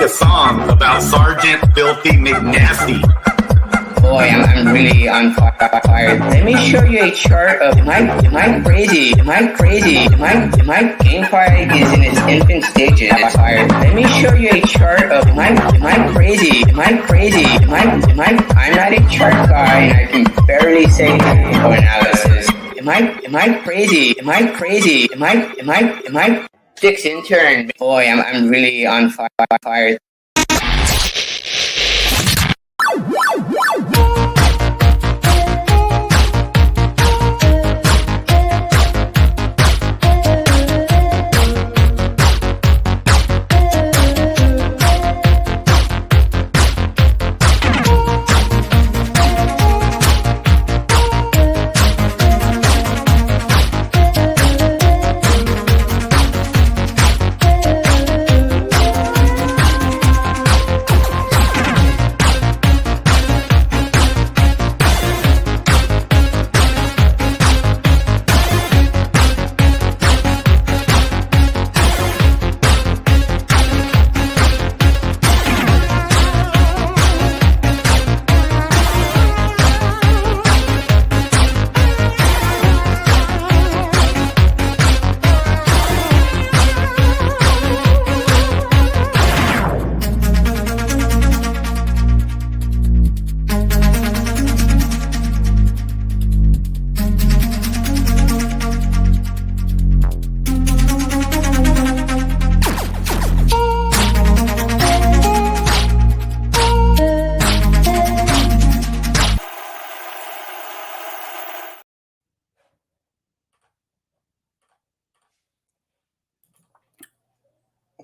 a song about Sergeant Filthy McNasty. Boy, I'm really on fire. Let me show you a chart of am I crazy? Am I GameFi is in its infant stages. Fire. Let me show you a chart of am I crazy? I'm not a chart guy and I can barely say technical analysis. Am I crazy? Six intern. Boy, I'm really on fire.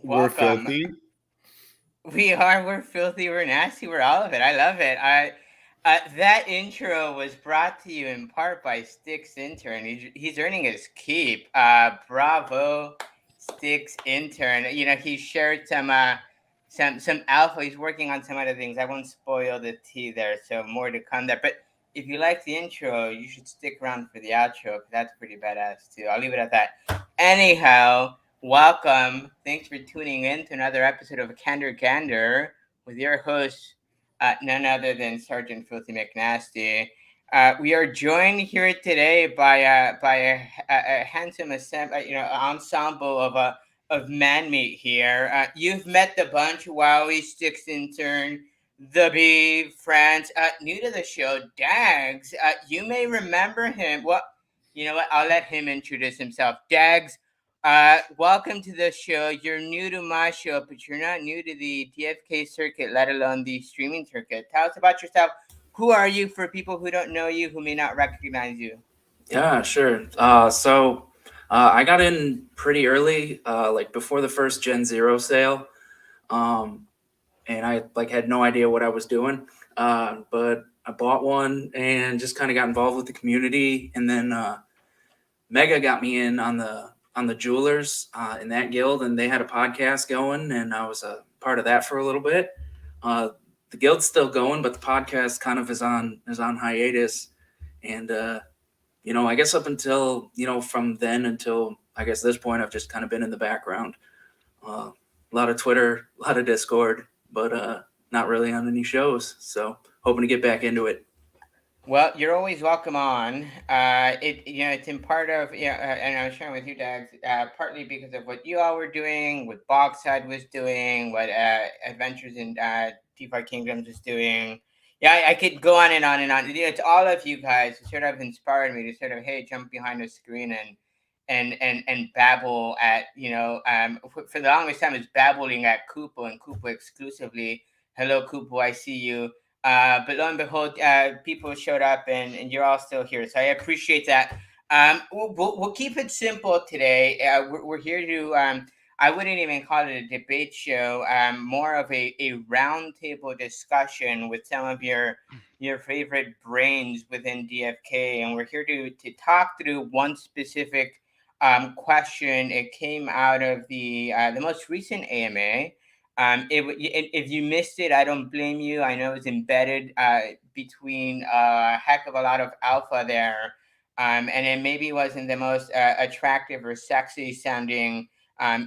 We're filthy. We're filthy, we're nasty, we're all of it. I love it. That intro was brought to you in part by Sticks Intern. He's earning his keep. Bravo, Sticks Intern. You know, he shared some alpha. He's working on some other things. I won't spoil the tea there, so more to come there. But if you like the intro, you should stick around for the outro, because that's pretty badass too. I'll leave it at that. Anyhow, welcome. Thanks for tuning in to another episode of Candor Gander with your host, none other than Sergeant Filthy McNasty. We are joined here today by a handsome ensemble of man meat here. You've met the bunch: Wowie, Sticks Intern, The Bee, France. New to the show, Dags. You may remember him. Well, you know what? I'll let him introduce himself. Dags, welcome to the show. You're new to my show, but you're not new to the DFK circuit, let alone the streaming circuit. Tell us about yourself. Who are you for people who don't know you, who may not recognize you? Yeah, sure. So I got in pretty early, like before the first Gen Zero sale, and I had no idea what I was doing. But I bought one and just kind of got involved with the community, and then Mega got me in on the jewelers in that guild, and they had a podcast going, and I was a part of that for a little bit. The guild's still going, but the podcast kind of is on hiatus, and I guess up until from then until I guess this point, I've just kind of been in the background. A lot of Twitter, a lot of Discord, but not really on any shows. So hoping to get back into it. Well, you're always welcome on. It's in part of and I was sharing with you, Dags, partly because of what you all were doing, what Bogside was doing, what Adventures in DeFi Kingdoms was doing. Yeah, I could go on and on and on. It's all of you guys who sort of inspired me to sort of jump behind the screen and babble at for the longest time it's babbling at Kupo and Kupo exclusively. Hello, Kupo, I see you. But lo and behold, people showed up and you're all still here. So I appreciate that. We'll keep it simple today. We're here to, I wouldn't even call it a debate show, more of a roundtable discussion with some of your favorite brains within DFK. And we're here to talk through one specific question. It came out of the most recent AMA. If you missed it, I don't blame you. I know it's embedded between a heck of a lot of alpha there, and it maybe wasn't the most attractive or sexy sounding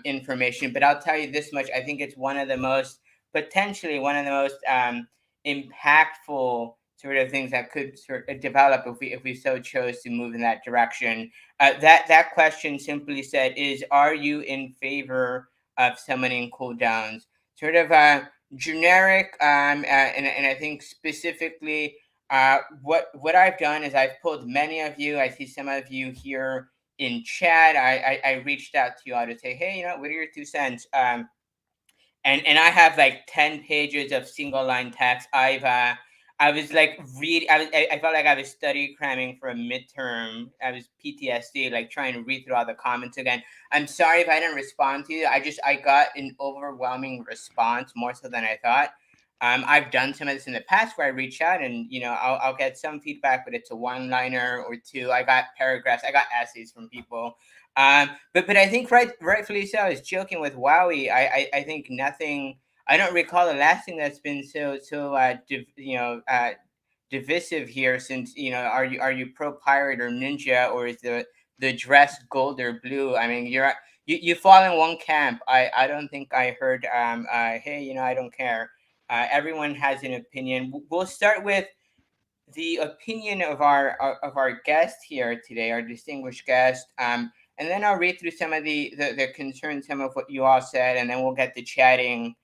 information. But I'll tell you this much: I think it's one of the most potentially one of the most impactful sort of things that could sort of develop if we so chose to move in that direction. That question simply said is, are you in favor of summoning cooldowns? Sort of generic, and I think specifically, what I've done is I've pulled many of you. I see some of you here in chat. I reached out to you all to say, hey, what are your 2 cents? And I have like 10 pages of single line text. I was like I felt like I was study cramming for a midterm. I was PTSD, like trying to read through all the comments again. I'm sorry if I didn't respond to you. I got an overwhelming response, more so than I thought. I've done some of this in the past where I reach out and I'll get some feedback, but it's a one liner or two. I got paragraphs, I got essays from people. But I think rightfully so. I was joking with Wowie. I think nothing. I don't recall the last thing that's been so divisive here. Since are you pro pirate or ninja, or is the dress gold or blue? I mean, you fall in one camp. I don't think I heard hey, I don't care. Everyone has an opinion. We'll start with the opinion of our guest here today, our distinguished guest. And then I'll read through some of the concerns, some of what you all said, and then we'll get to chatting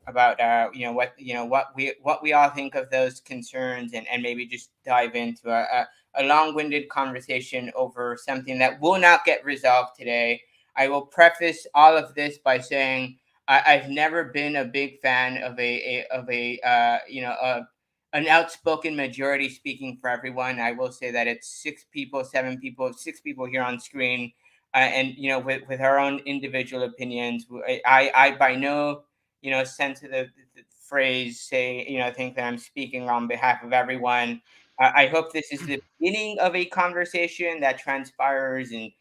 about what we all think of those concerns, and maybe just dive into a long-winded conversation over something that will not get resolved today. I will preface all of this by saying I've never been a big fan of an outspoken majority speaking for everyone. I will say that it's 6 people, 7 people, 6 people here on screen, and with our own individual opinions. I by no sense of the phrase say think that I'm speaking on behalf of everyone. I hope this is the beginning of a conversation that transpires in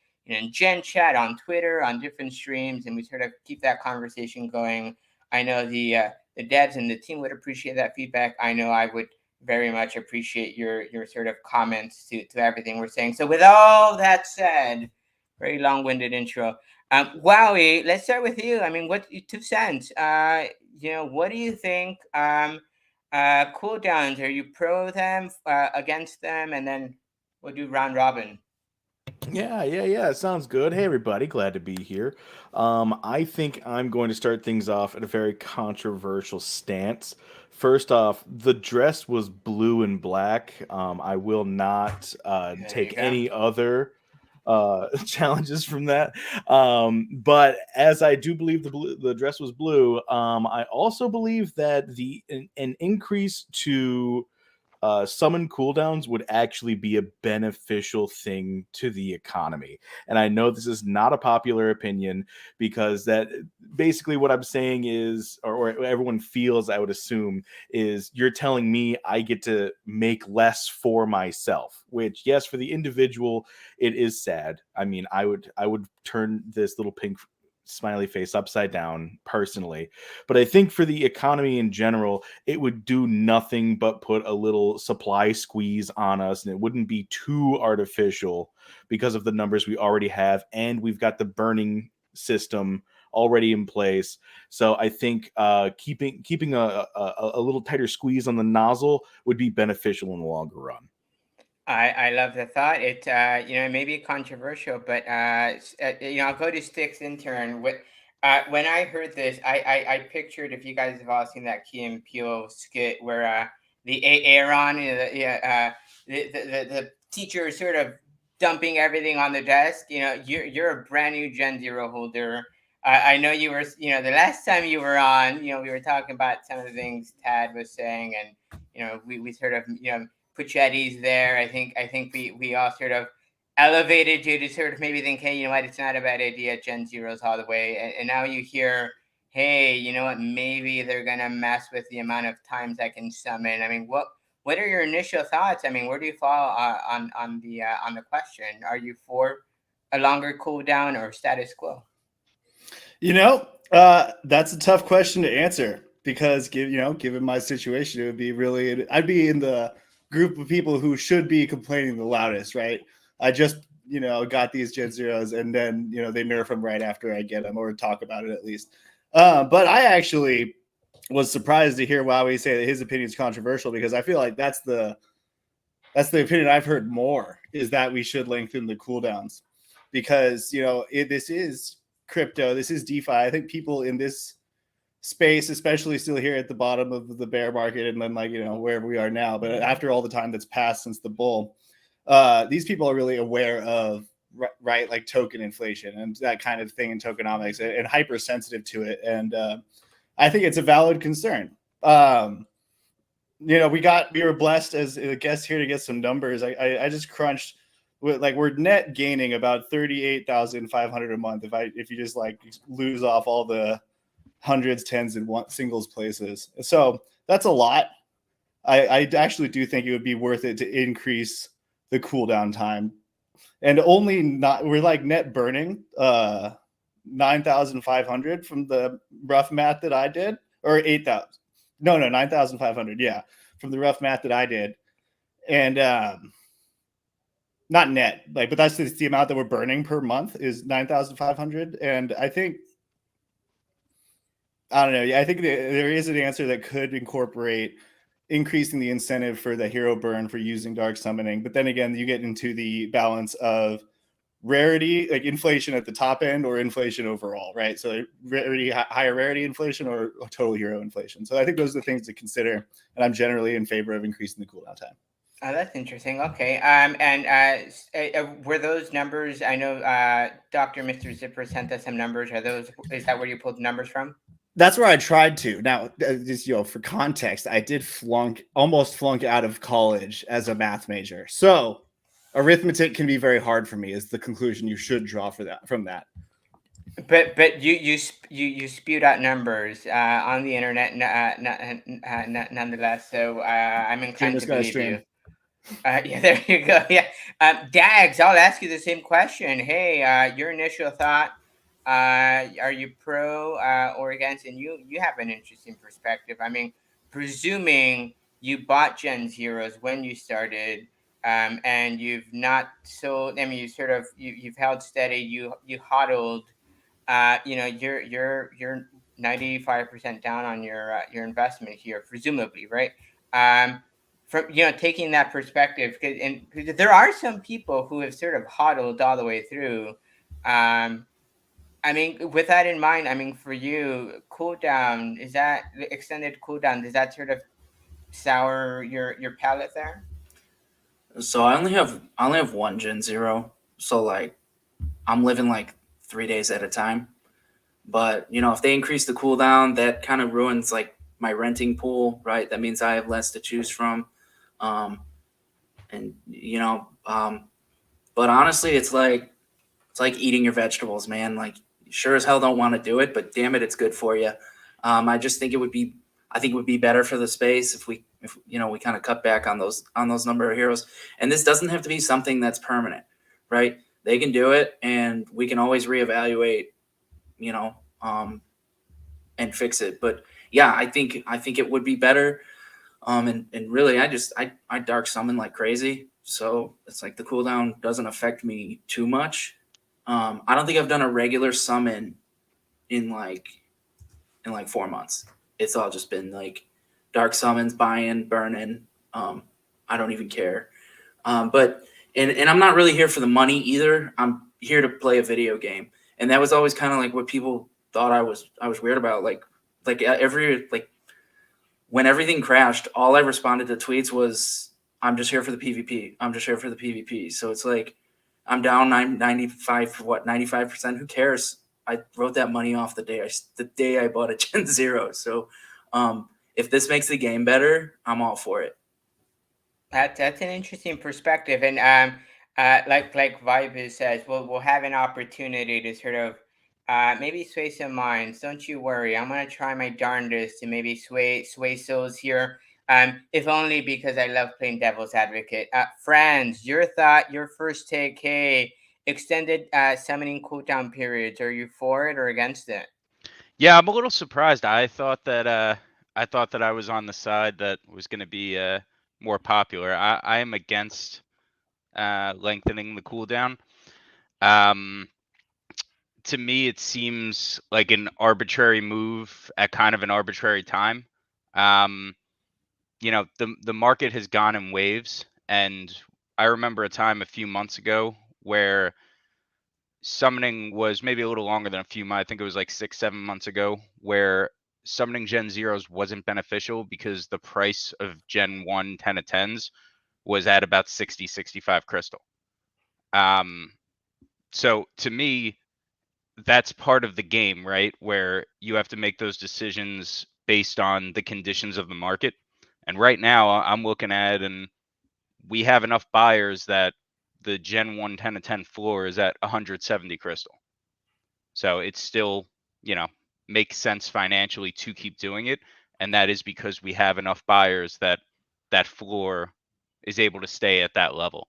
Gen Chat, on Twitter, on different streams, and we sort of keep that conversation going. I know the devs and the team would appreciate that feedback. I know I would very much appreciate your sort of comments to everything we're saying. So with all that said, very long-winded intro. Wowie, let's start with you. I mean, what 2 cents? What do you think? Cooldowns, are you pro them, against them, and then we'll do round robin. Yeah. Sounds good. Hey, everybody. Glad to be here. I think I'm going to start things off at a very controversial stance. First off, the dress was blue and black. I will not take any other challenges from that. But as I do believe the dress was blue, I also believe that an increase to summon cooldowns would actually be a beneficial thing to the economy. And I know this is not a popular opinion, because that basically what I'm saying is, or everyone feels, I would assume, is you're telling me I get to make less for myself, which, yes, for the individual, it is sad. I mean, I would turn this little pink smiley face upside down personally, but I think for the economy in general, it would do nothing but put a little supply squeeze on us, and it wouldn't be too artificial because of the numbers we already have, and we've got the burning system already in place. So I think keeping a little tighter squeeze on the nozzle would be beneficial in the longer run. I love the thought. It may be controversial, but I'll go to Sticks intern. When I heard this, I pictured, if you guys have all seen that Key and Peele skit where the Aaron, the teacher is sort of dumping everything on the desk. You're a brand new Gen Zero holder. I know you were, the last time you were on, we were talking about some of the things Tad was saying, and we sort of put you at ease there. I think we all sort of elevated you to sort of maybe think, hey, you know what, it's not a bad idea, Gen Zero's all the way. And now you hear, hey, you know what, maybe they're gonna mess with the amount of times I can summon. I mean, what are your initial thoughts? I mean, where do you fall on the question? Are you for a longer cooldown or status quo? That's a tough question to answer, because given my situation, it would be I'd be in the group of people who should be complaining the loudest, right? I just, got these Gen Zeros, and then, they nerf them right after I get them, or talk about it at least. But I actually was surprised to hear Wowie say that his opinion is controversial, because I feel like that's the opinion I've heard more, is that we should lengthen the cooldowns, because this is crypto, this is DeFi. I think people in this space, especially still here at the bottom of the bear market, and then wherever we are now, but after all the time that's passed since the bull, these people are really aware of like token inflation and that kind of thing in tokenomics, and hypersensitive to it, and I think it's a valid concern. We were blessed as a guest here to get some numbers. I just crunched with, we're net gaining about 38,500 a month if you just lose off all the hundreds, tens, and singles places. So that's a lot. I actually do think it would be worth it to increase the cooldown time, and we're net burning 9,500 from the rough math that I did, or 8,000. No, 9,500. Yeah, from the rough math that I did, and not net, but that's the amount that we're burning per month is 9,500, and I think. I don't know. Yeah, I think there is an answer that could incorporate increasing the incentive for the hero burn for using dark summoning. But then again, you get into the balance of rarity, like inflation at the top end, or inflation overall, right? So higher rarity inflation, or total hero inflation. So I think those are the things to consider. And I'm generally in favor of increasing the cooldown time. Oh, that's interesting. Okay. Were those numbers? I know Dr. Mr. Zipper sent us some numbers. Is that where you pulled the numbers from? That's where I tried to. Now, just for context, I did almost flunk out of college as a math major. So arithmetic can be very hard for me, is the conclusion you should draw from that. But you spewed out numbers on the internet, nonetheless. So I'm inclined to believe you. Yeah, there you go. Yeah, Dags, I'll ask you the same question. Hey, your initial thought. Are you pro or against? And you have an interesting perspective. I mean, presuming you bought Gen Zeros when you started, and you've not sold. I mean, you've held steady. You hodled. You're 95% down on your investment here, presumably, right? From taking that perspective, and there are some people who have sort of hodled all the way through. I mean, with that in mind, I mean, for you, cooldown, is that extended cooldown? Does that sort of sour your palate there? So I only have one Gen Zero. So I'm living 3 days at a time. But if they increase the cooldown, that kind of ruins my renting pool, right? That means I have less to choose from. And but honestly, it's like eating your vegetables, man. Sure as hell don't want to do it, but damn it, it's good for you. I just think it would be better for the space if we kind of cut back on those number of heroes. And this doesn't have to be something that's permanent, right? They can do it, and we can always reevaluate, and fix it. But yeah, I think it would be better. And really, I dark summon like crazy, so it's the cooldown doesn't affect me too much. I don't think I've done a regular summon in 4 months. It's all just been dark summons, buy-in, burn-in. I don't even care. But I'm not really here for the money either. I'm here to play a video game, and that was always kind of what people thought I was weird about. When everything crashed, all I responded to tweets was, "I'm just here for the PvP. I'm just here for the PvP." So it's I'm down 95%. Who cares? I wrote that money off the day I bought a Gen Zero. So if this makes the game better, I'm all for it. That's an interesting perspective, and like Vibe says, we'll have an opportunity to sort of maybe sway some minds. Don't you worry. I'm gonna try my darndest to maybe sway souls here. If only because I love playing devil's advocate. Franz, your thought, your first take. Hey, extended summoning cooldown periods. Are you for it or against it? Yeah, I'm a little surprised. I thought that I was on the side that was going to be more popular. I am against lengthening the cooldown. to me, it seems like an arbitrary move at kind of an arbitrary time. You know, the market has gone in waves, and I remember a time a few months ago where summoning was maybe a little longer than a few months. I think it was like 6, 7 months ago, where summoning Gen Zeros wasn't beneficial because the price of Gen 1 10 of 10s was at about 60, 65 crystal. So to me, that's part of the game, right? Where you have to make those decisions based on the conditions of the market. And right now, I'm looking at, and we have enough buyers that the Gen 1 10 of 10 floor is at 170 crystal. So it's still, you know, makes sense financially to keep doing it. And that is because we have enough buyers that that floor is able to stay at that level.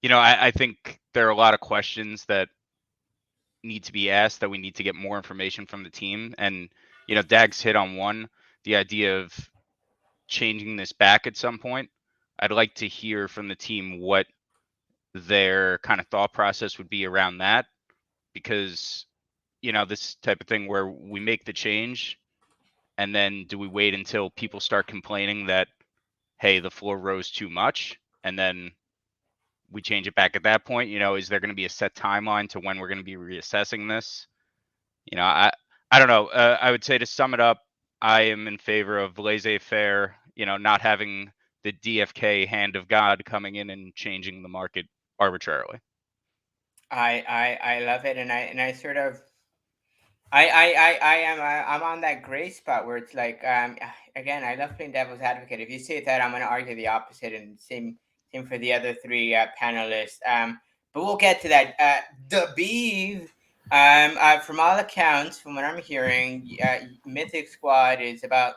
You know, I think there are a lot of questions that need to be asked, that we need to get more information from the team. And, you know, Dags hit on one, the idea of changing this back at some point. I'd like to hear from the team what their kind of thought process would be around that, because, you know, this type of thing where we make the change and then do we wait until people start complaining that, hey, the floor rose too much, and then we change it back at that point? You know, is there going to be a set timeline to when we're going to be reassessing this? You know, I don't know. I would say, to sum it up, I am in favor of laissez-faire, you know, not having the DFK hand of God coming in and changing the market arbitrarily. I love it, and I sort of I am I'm on that gray spot where it's like again, I love playing devil's advocate. If you say that, I'm going to argue the opposite, and same for the other three panelists. But we'll get to that. The Beeve, from all accounts, from what I'm hearing, Mythic Squad is about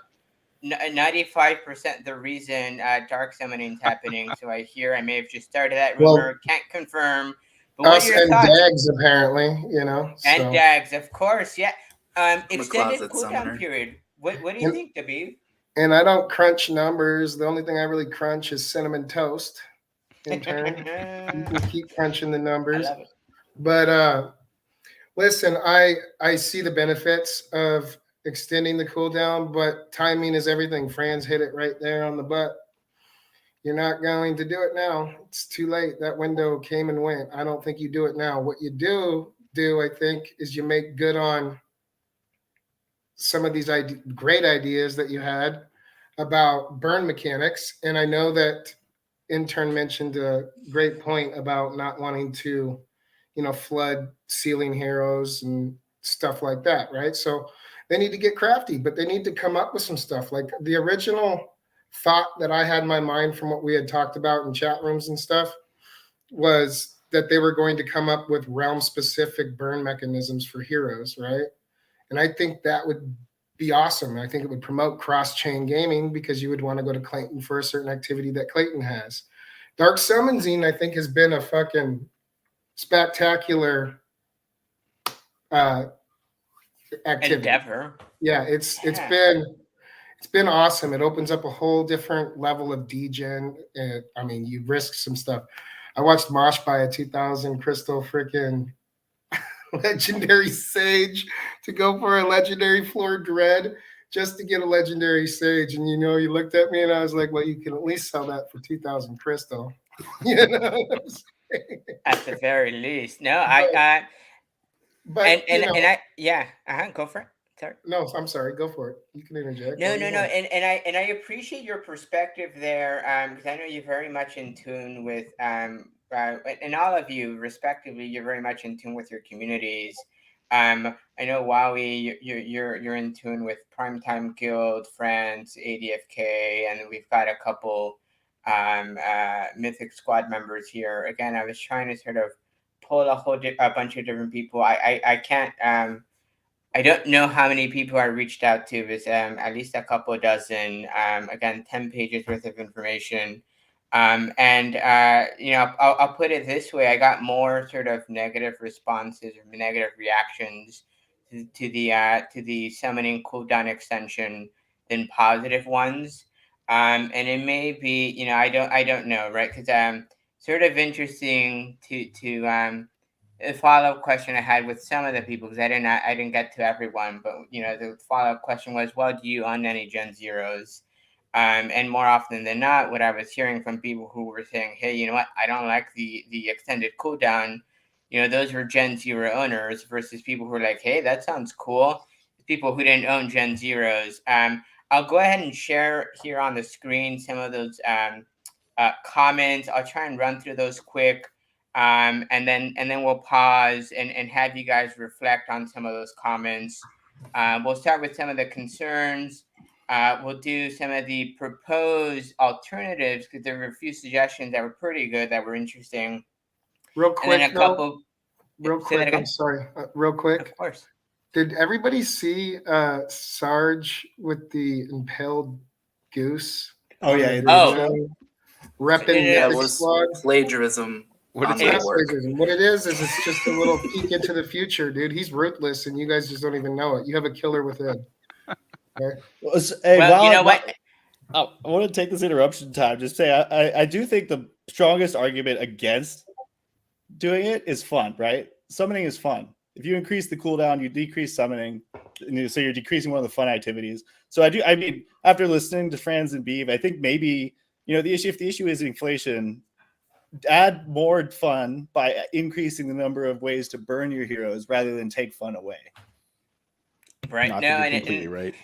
95% the reason dark summoning is happening. So I hear, I may have just started that rumor, Well, can't confirm. But what are us your and thoughts? Dags, apparently, you know. And So, Dags, of course, yeah. I'm a Extended closet cooldown summoner. period. What do you and, think, Dabib? and I don't crunch numbers. The only thing I really crunch is cinnamon toast. In turn, you can keep crunching the I numbers. love it. But listen, I see the benefits of extending the cooldown, but timing is everything. Franz hit it right there on the butt. You're not going to do it now. It's too late. That window came and went. I don't think you do it now. What you do, I think, is you make good on some of these great ideas that you had about burn mechanics. And I know that intern mentioned a great point about not wanting to, you know, flood ceiling heroes and stuff like that, right? So they need to get crafty, but they need to come up with some stuff. Like the original thought that I had in my mind from what we had talked about in chat rooms and stuff was that they were going to come up with realm specific burn mechanisms for heroes, right? And I think that would be awesome. I think it would promote cross chain gaming because you would want to go to Clayton for a certain activity that Clayton has. Dark Summoning, I think, has been a fucking spectacular activity. Endeavor. Yeah, it's been awesome. It opens up a whole different level of degen. I mean, you risk some stuff. I watched Mosh buy a 2000 crystal freaking legendary sage to go for a legendary floor dread just to get a legendary sage. And you know, you looked at me and I was like, well, you can at least sell that for 2000 crystal. You know, At the very least. No, I but and you know, and I yeah, go for it. Sorry. no, I'm sorry. Go for it. You can interject. No, What do no, you no, want? and I appreciate your perspective there, because I know you're very much in tune with and all of you respectively, you're very much in tune with your communities. I know Wowie, you're in tune with Primetime Guild, France, ADFK, and we've got a couple Mythic Squad members here. Again, I was trying to sort of pull a bunch of different people. I can't. I don't know how many people I reached out to. It was at least a couple dozen. Again, 10 pages worth of information. And you know, I'll put it this way: I got more sort of negative responses or negative reactions to the summoning cooldown extension than positive ones. And it may be, you know, I don't know, right? Because sort of interesting to a follow-up question I had with some of the people, because I didn't get to everyone, but the follow-up question was, well, do you own any Gen Zeros? And more often than not, what I was hearing from people who were saying, hey, you know what, I don't like the extended cooldown, those were Gen Zero owners versus people who were like, hey, that sounds cool. People who didn't own Gen Zeros. I'll go ahead and share here on the screen some of those comments. I'll try and run through those quick. And then we'll pause and have you guys reflect on some of those comments. We'll start with some of the concerns. We'll do some of the proposed alternatives, because there were a few suggestions that were pretty good, that were interesting. Real And then quick, a couple. real Say that quick. again? I'm sorry. Real quick. Of course. Did everybody see Sarge with the impaled goose? Oh on yeah, the it- video? Repping Yeah, That Mythic was Squad. plagiarism. What on is It's their not this? work. plagiarism. What it is it's just a little peek into the future, dude. He's ruthless, and you guys just don't even know it. You have a killer within. Okay? Hey, Well, you know what? I want to take this interruption time. Just say I do think the strongest argument against doing it is fun, right? Summoning is fun. If you increase the cooldown, you decrease summoning, so you're decreasing one of the fun activities. So I mean, after listening to Franz and Beeve, I think maybe if the issue is inflation, add more fun by increasing the number of ways to burn your heroes rather than take fun away. Right. No, I No, think you're and completely right.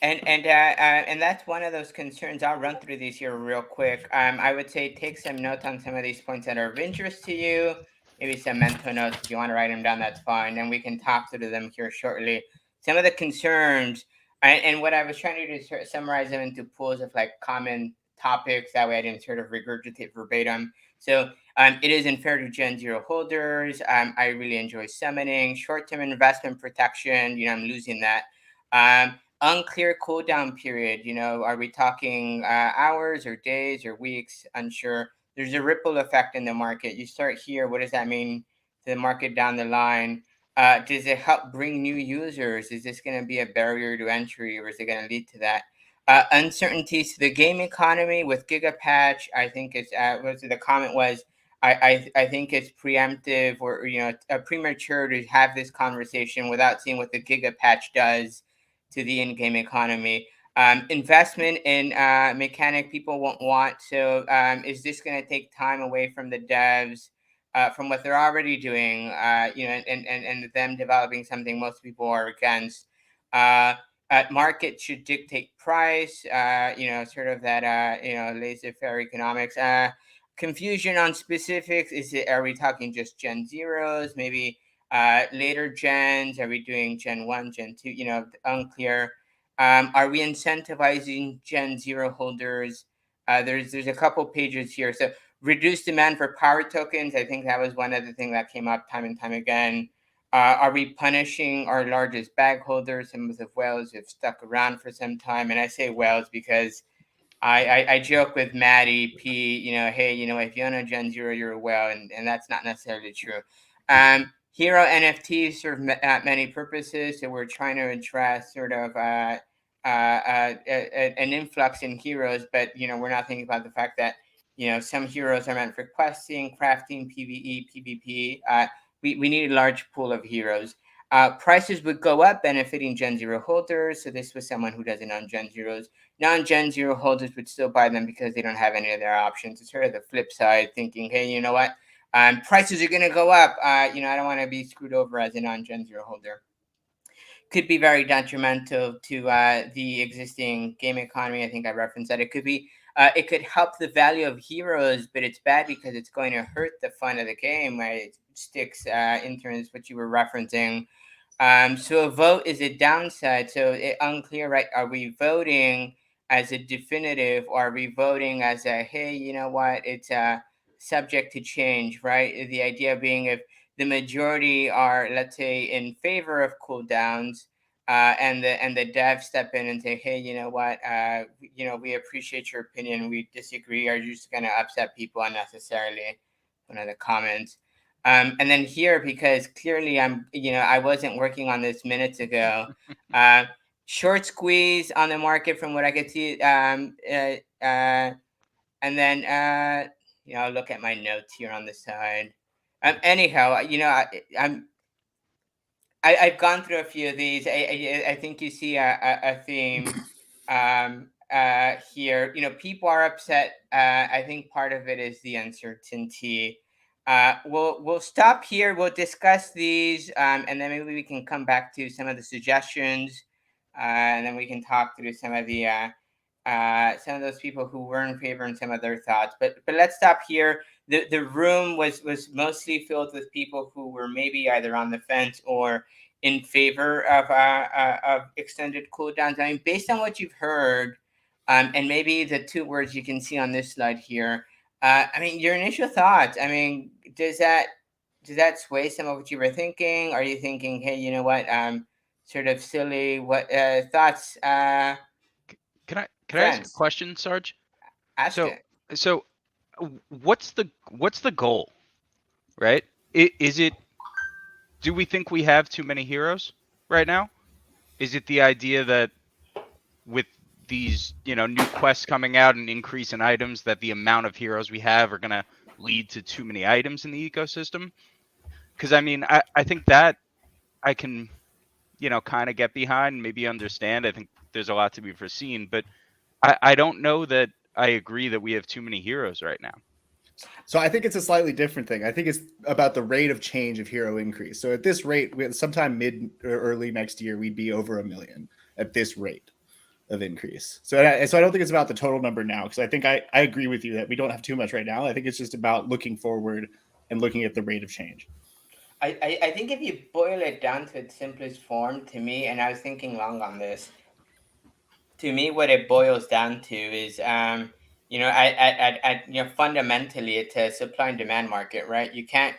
And that's one of those concerns. I'll run through these here real quick. I would say take some notes on some of these points that are of interest to you. Maybe some mental notes. If you want to write them down, that's fine. And we can talk through them here shortly. Some of the concerns, and what I was trying to do is sort of summarize them into pools of like common topics. That way I didn't sort of regurgitate verbatim. So it is unfair to Gen Zero holders. I really enjoy summoning. Short-term investment protection. I'm losing that. Unclear cooldown period. Are we talking hours or days or weeks? Unsure. There's a ripple effect in the market. You start here. What does that mean to the market down the line? Does it help bring new users? Is this going to be a barrier to entry, or is it going to lead to that? Uncertainties to the game economy with Gigapatch. I think it's the comment was, I think it's preemptive or premature to have this conversation without seeing what the Gigapatch does to the in-game economy. Investment in mechanic people won't want. So is this going to take time away from the devs, from what they're already doing, and them developing something most people are against? Market should dictate price, sort of that, laissez-faire economics. Confusion on specifics. Are we talking just Gen Zeros? Maybe later gens? Are we doing Gen 1, Gen 2? Unclear. Are we incentivizing Gen 0 holders? There's a couple pages here. So reduced demand for power tokens. I think that was one of the things that came up time and time again. Are we punishing our largest bag holders? Some of the whales have stuck around for some time. And I say whales because I joke with Maddie P, hey, if you own a Gen Zero, you're a whale, and that's not necessarily true. Hero NFTs serve many purposes, so we're trying to address sort of an influx in heroes, but we're not thinking about the fact that some heroes are meant for questing, crafting, PvE, PvP. We need a large pool of heroes. Prices would go up, benefiting Gen Zero holders. So this was someone who doesn't own Gen Zeros. Non-Gen Zero holders would still buy them because they don't have any of their options. It's sort of the flip side, thinking, hey, you know what? Prices are going to go up. I don't want to be screwed over as a non-Gen Zero holder. Could be very detrimental to the existing game economy. I think I referenced that. It could help the value of heroes, but it's bad because it's going to hurt the fun of the game. Right? It sticks in terms of what you were referencing. So a vote is a downside. So unclear, right? Are we voting as a definitive, or are we voting as a, hey, you know what? It's subject to change, right? The idea being, if the majority are, let's say, in favor of cooldowns, and the devs step in and say, hey, you know what? We appreciate your opinion. We disagree. Are you just going to upset people unnecessarily? One of the comments. And then here, because clearly I wasn't working on this minutes ago. Short squeeze on the market from what I could see. And then I'll look at my notes here on the side. Anyhow, I've gone through a few of these. I think you see a theme here. People are upset. I think part of it is the uncertainty. We'll stop here. We'll discuss these, and then maybe we can come back to some of the suggestions, and then we can talk through some of those people who were in favor and some of their thoughts. But let's stop here. The room was mostly filled with people who were maybe either on the fence or in favor of extended cooldowns. I mean, based on what you've heard, and maybe the two words you can see on this slide here. I mean, your initial thoughts. I mean, does that sway some of what you were thinking? Are you thinking, hey, you know what? Sort of silly. What thoughts? Can I ask a Friends. question, Sarge? Ask So it. so what's the goal, right? Is it, do we think we have too many heroes right now? Is it the idea that with these, new quests coming out and increase in items, that the amount of heroes we have are gonna lead to too many items in the ecosystem? Because I mean, I think that I can, kind of get behind, maybe understand. I think there's a lot to be foreseen, but I don't know that I agree that we have too many heroes right now. So I think it's a slightly different thing. I think it's about the rate of change of hero increase. So at this rate, sometime mid or early next year, we'd be over 1 million at this rate of increase. So I don't think it's about the total number now, because I think I agree with you that we don't have too much right now. I think it's just about looking forward and looking at the rate of change. I think if you boil it down to its simplest form, to me, and I was thinking long on this, to me, what it boils down to is, fundamentally, it's a supply and demand market, right? You can't,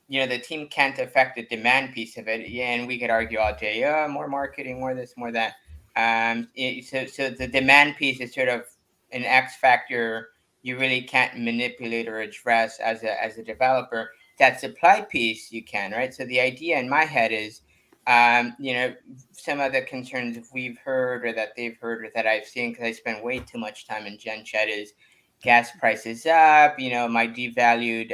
the team can't affect the demand piece of it. Yeah, and we could argue all day, more marketing, more this, more that. So the demand piece is sort of an X factor you really can't manipulate or address as a developer. That supply piece you can, right? So the idea in my head is, some of the concerns we've heard or that they've heard or that I've seen, because I spend way too much time in Gen Chat, is gas prices up, my devalued,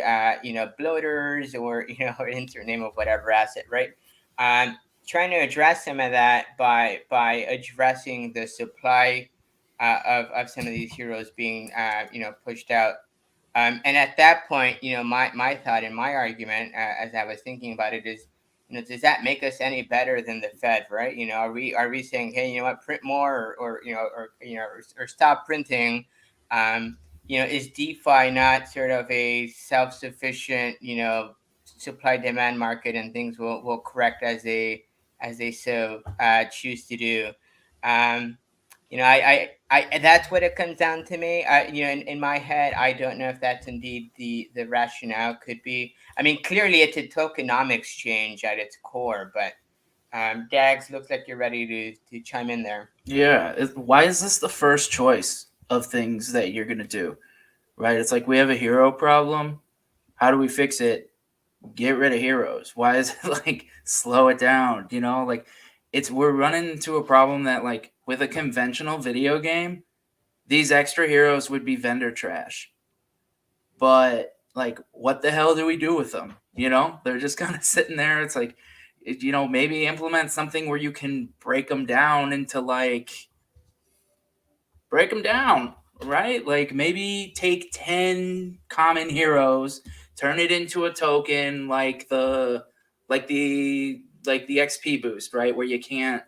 bloaters, or, or insert name of whatever asset, right? Trying to address some of that by addressing the supply of some of these heroes being, pushed out. And at that point, my thought and my argument, as I was thinking about it, is, does that make us any better than the Fed, right? Are we saying, hey, print more, or stop printing? Is DeFi not sort of a self-sufficient, supply demand market, and things will correct as they so choose to do? That's what it comes down to me. In my head, I don't know if that's indeed the rationale could be. I mean, clearly it's a tokenomics change at its core, but Dags, looks like you're ready to chime in there. Yeah. Why is this the first choice of things that you're going to do? Right? It's like we have a hero problem. How do we fix it? Get rid of heroes. Why is it like slow it down? Like we're running into a problem that, like, with a conventional video game, these extra heroes would be vendor trash. But like, what the hell do we do with them? They're just kind of sitting there. It's like, maybe implement something where you can break them down into, like, right? Like, maybe take 10 common heroes, turn it into a token, like the XP boost, right? Where you can't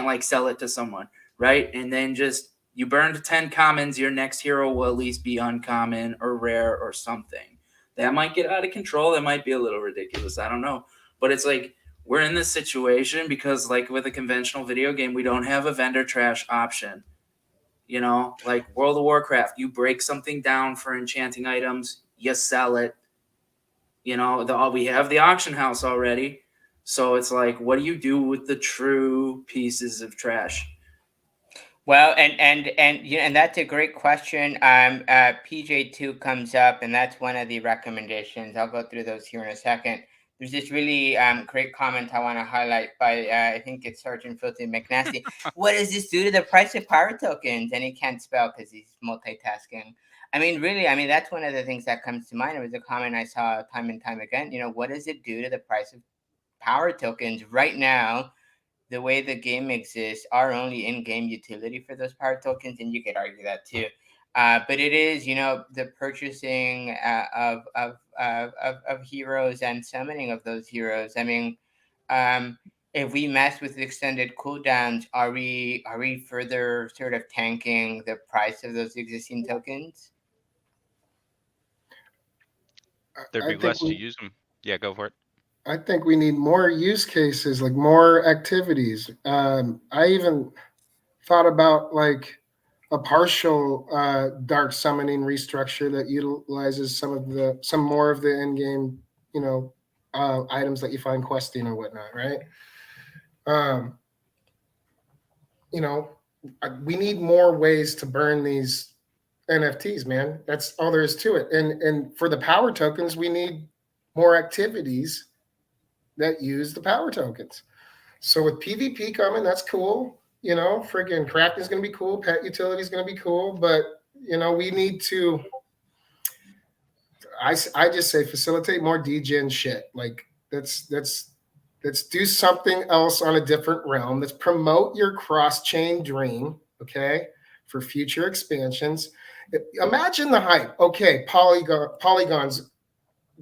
like sell it to someone, right? And then just, you burned 10 commons, your next hero will at least be uncommon or rare or something. That might get out of control. That might be a little ridiculous. I don't know. But it's like, we're in this situation because, like, with a conventional video game, we don't have a vendor trash option. Like World of Warcraft, you break something down for enchanting items, you sell it. We have the auction house already. So it's like, what do you do with the true pieces of trash? Well, and that's a great question. PJ2 comes up, and that's one of the recommendations. I'll go through those here in a second. there's this really great comment I want to highlight by I think it's Sergeant Filthy McNasty. What does this do to the price of power tokens? And he can't spell because he's multitasking. I mean, really, I mean, that's one of the things that comes to mind. It was a comment I saw time and time again. You know, what does it do to the price of power tokens right now? The way the game exists, our only in-game utility for those power tokens, and you could argue that too. But it is, you know, the purchasing of heroes and summoning of those heroes. I mean, if we mess with extended cooldowns, are we further sort of tanking the price of those existing tokens? There'd be less to use them. Yeah, go for it. I think we need more use cases, like more activities. I even thought about like a partial dark summoning restructure that utilizes some more of the in-game, you know, items that you find questing or whatnot, right? You know, we need more ways to burn these NFTs, man. That's all there is to it. And for the power tokens, we need more activities that use the power tokens. So with PvP coming, that's cool. You know, freaking crafting is going to be cool. Pet utility is going to be cool. But, you know, we need to, I just say facilitate more degen shit. Like let's do something else on a different realm. Let's promote your cross-chain dream, okay, for future expansions. Imagine the hype. Okay, Polygon's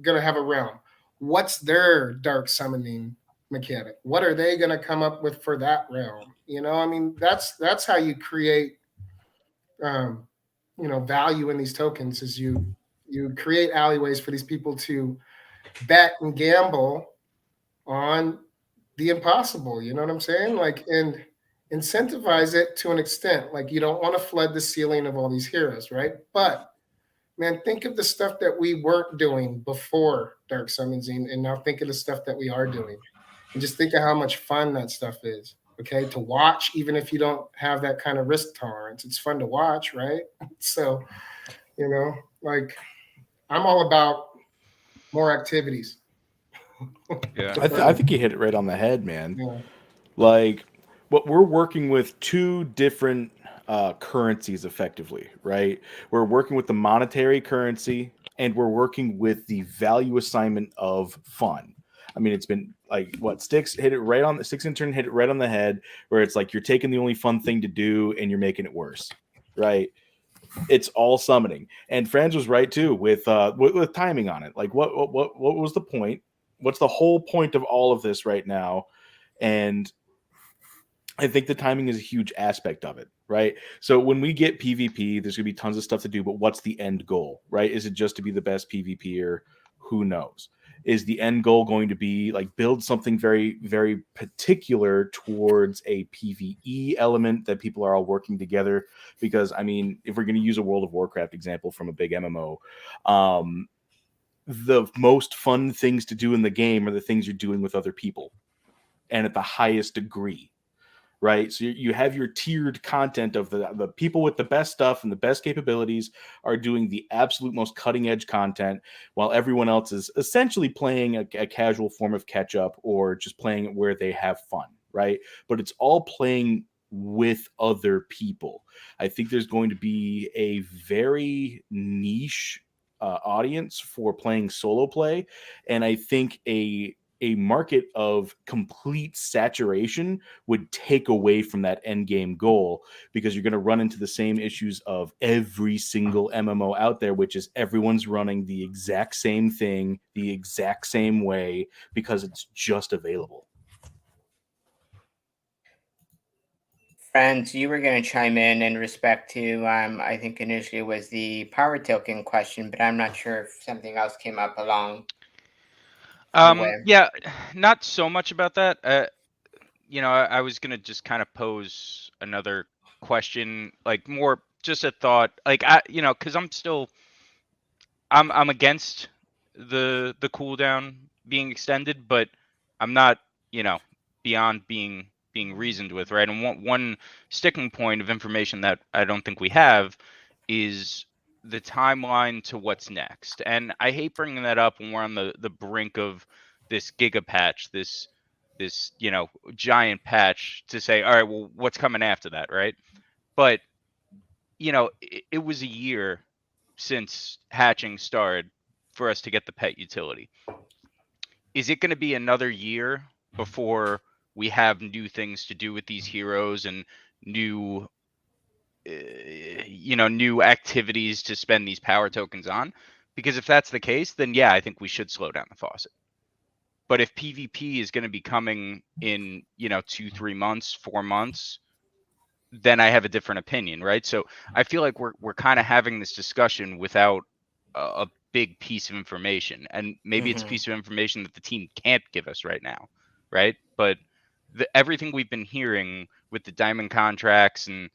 going to have a realm. What's their dark summoning mechanic? What are they going to come up with for that realm? You know, I mean, that's how you create, you know, value in these tokens. Is you create alleyways for these people to bet and gamble on the impossible. You know what I'm saying? Like, and incentivize it to an extent. Like, you don't want to flood the ceiling of all these heroes, right? But man, think of the stuff that we weren't doing before Dark Summoning, and now think of the stuff that we are doing. And just think of how much fun that stuff is, okay? To watch, even if you don't have that kind of risk tolerance. It's fun to watch, right? So, you know, like, I'm all about more activities. Yeah. I think you hit it right on the head, man. Yeah. Like, what we're working with two different currencies effectively, right? We're working with the monetary currency and we're working with the value assignment of fun. I mean, it's been like what Sticks intern hit it right on the head, where it's like you're taking the only fun thing to do and you're making it worse, right? It's all summoning. And Franz was right too with timing on it. Like, what was the point? What's the whole point of all of this right now? And I think the timing is a huge aspect of it, right? So when we get PvP, there's going to be tons of stuff to do, but what's the end goal, right? Is it just to be the best PvPer? Who knows? Is the end goal going to be like build something very, very particular towards a PvE element that people are all working together? Because, I mean, if we're going to use a World of Warcraft example from a big MMO, the most fun things to do in the game are the things you're doing with other people and at the highest degree. Right, so you have your tiered content of the people with the best stuff and the best capabilities are doing the absolute most cutting edge content, while everyone else is essentially playing a casual form of catch up or just playing it where they have fun, right? But it's all playing with other people. I think there's going to be a very niche audience for playing solo play, and I think a market of complete saturation would take away from that end game goal, because you're going to run into the same issues of every single MMO out there, which is everyone's running the exact same thing the exact same way because it's just available. Friends, you were going to chime in respect to, I think initially it was the power token question, but I'm not sure if something else came up along the way. Yeah, not so much about that. You know, I was gonna just kind of pose another question, like more just a thought, like because I'm against the cooldown being extended, but I'm not, beyond being reasoned with, right? And one sticking point of information that I don't think we have is the timeline to what's next. And I hate bringing that up when we're on the brink of giga patch, this giant patch to say, all right, well, what's coming after that, right? But it was a year since hatching started for us to get the pet utility. Is it going to be another year before we have new things to do with these heroes and new new activities to spend these power tokens on? Because if that's the case, then yeah, I think we should slow down the faucet. But if PvP is going to be coming in 2-3 months, 4 months, then I have a different opinion, right? So I feel like we're kind of having this discussion without a big piece of information, and maybe it's a piece of information that the team can't give us right now, right? But everything we've been hearing with the diamond contracts and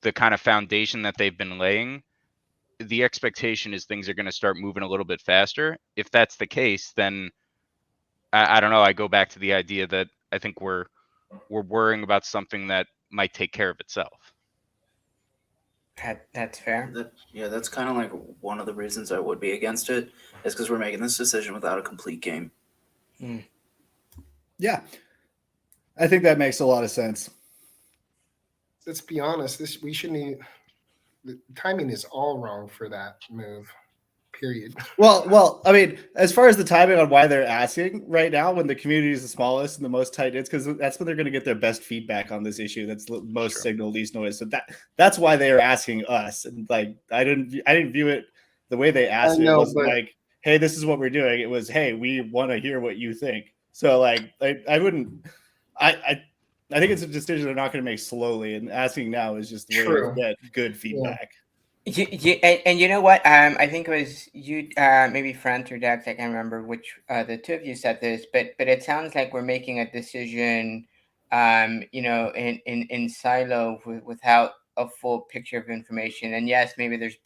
the kind of foundation that they've been laying, the expectation is things are going to start moving a little bit faster. If that's the case, then I don't know. I go back to the idea that I think we're worrying about something that might take care of itself. That's fair. That's kind of like one of the reasons I would be against it, is because we're making this decision without a complete game. Yeah, I think that makes a lot of sense. Let's be honest. We shouldn't even. The timing is all wrong for that move. Period. Well, I mean, as far as the timing on why they're asking right now, when the community is the smallest and the most tight, it's because that's when they're going to get their best feedback on this issue. That's the most signal, least noise. So that's why they are asking us. And like, I didn't view it the way they asked it. It wasn't like, hey, this is what we're doing. It was, hey, we want to hear what you think. So like, I wouldn't. I think it's a decision they're not going to make slowly. And asking now is just the way to get good feedback. And you know what? I think it was you, maybe Front or Dex. I can't remember which the two of you said this, but it sounds like we're making a decision, in silo without a full picture of information. And yes, maybe there's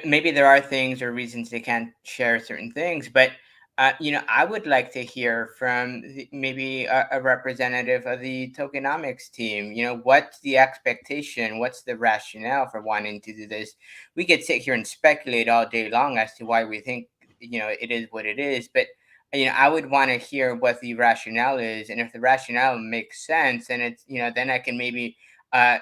maybe there are things or reasons they can't share certain things, but I would like to hear from maybe a representative of the tokenomics team. What's the expectation? What's the rationale for wanting to do this? We could sit here and speculate all day long as to why we think, it is what it is. But, I would want to hear what the rationale is. And if the rationale makes sense, and it's, then I can maybe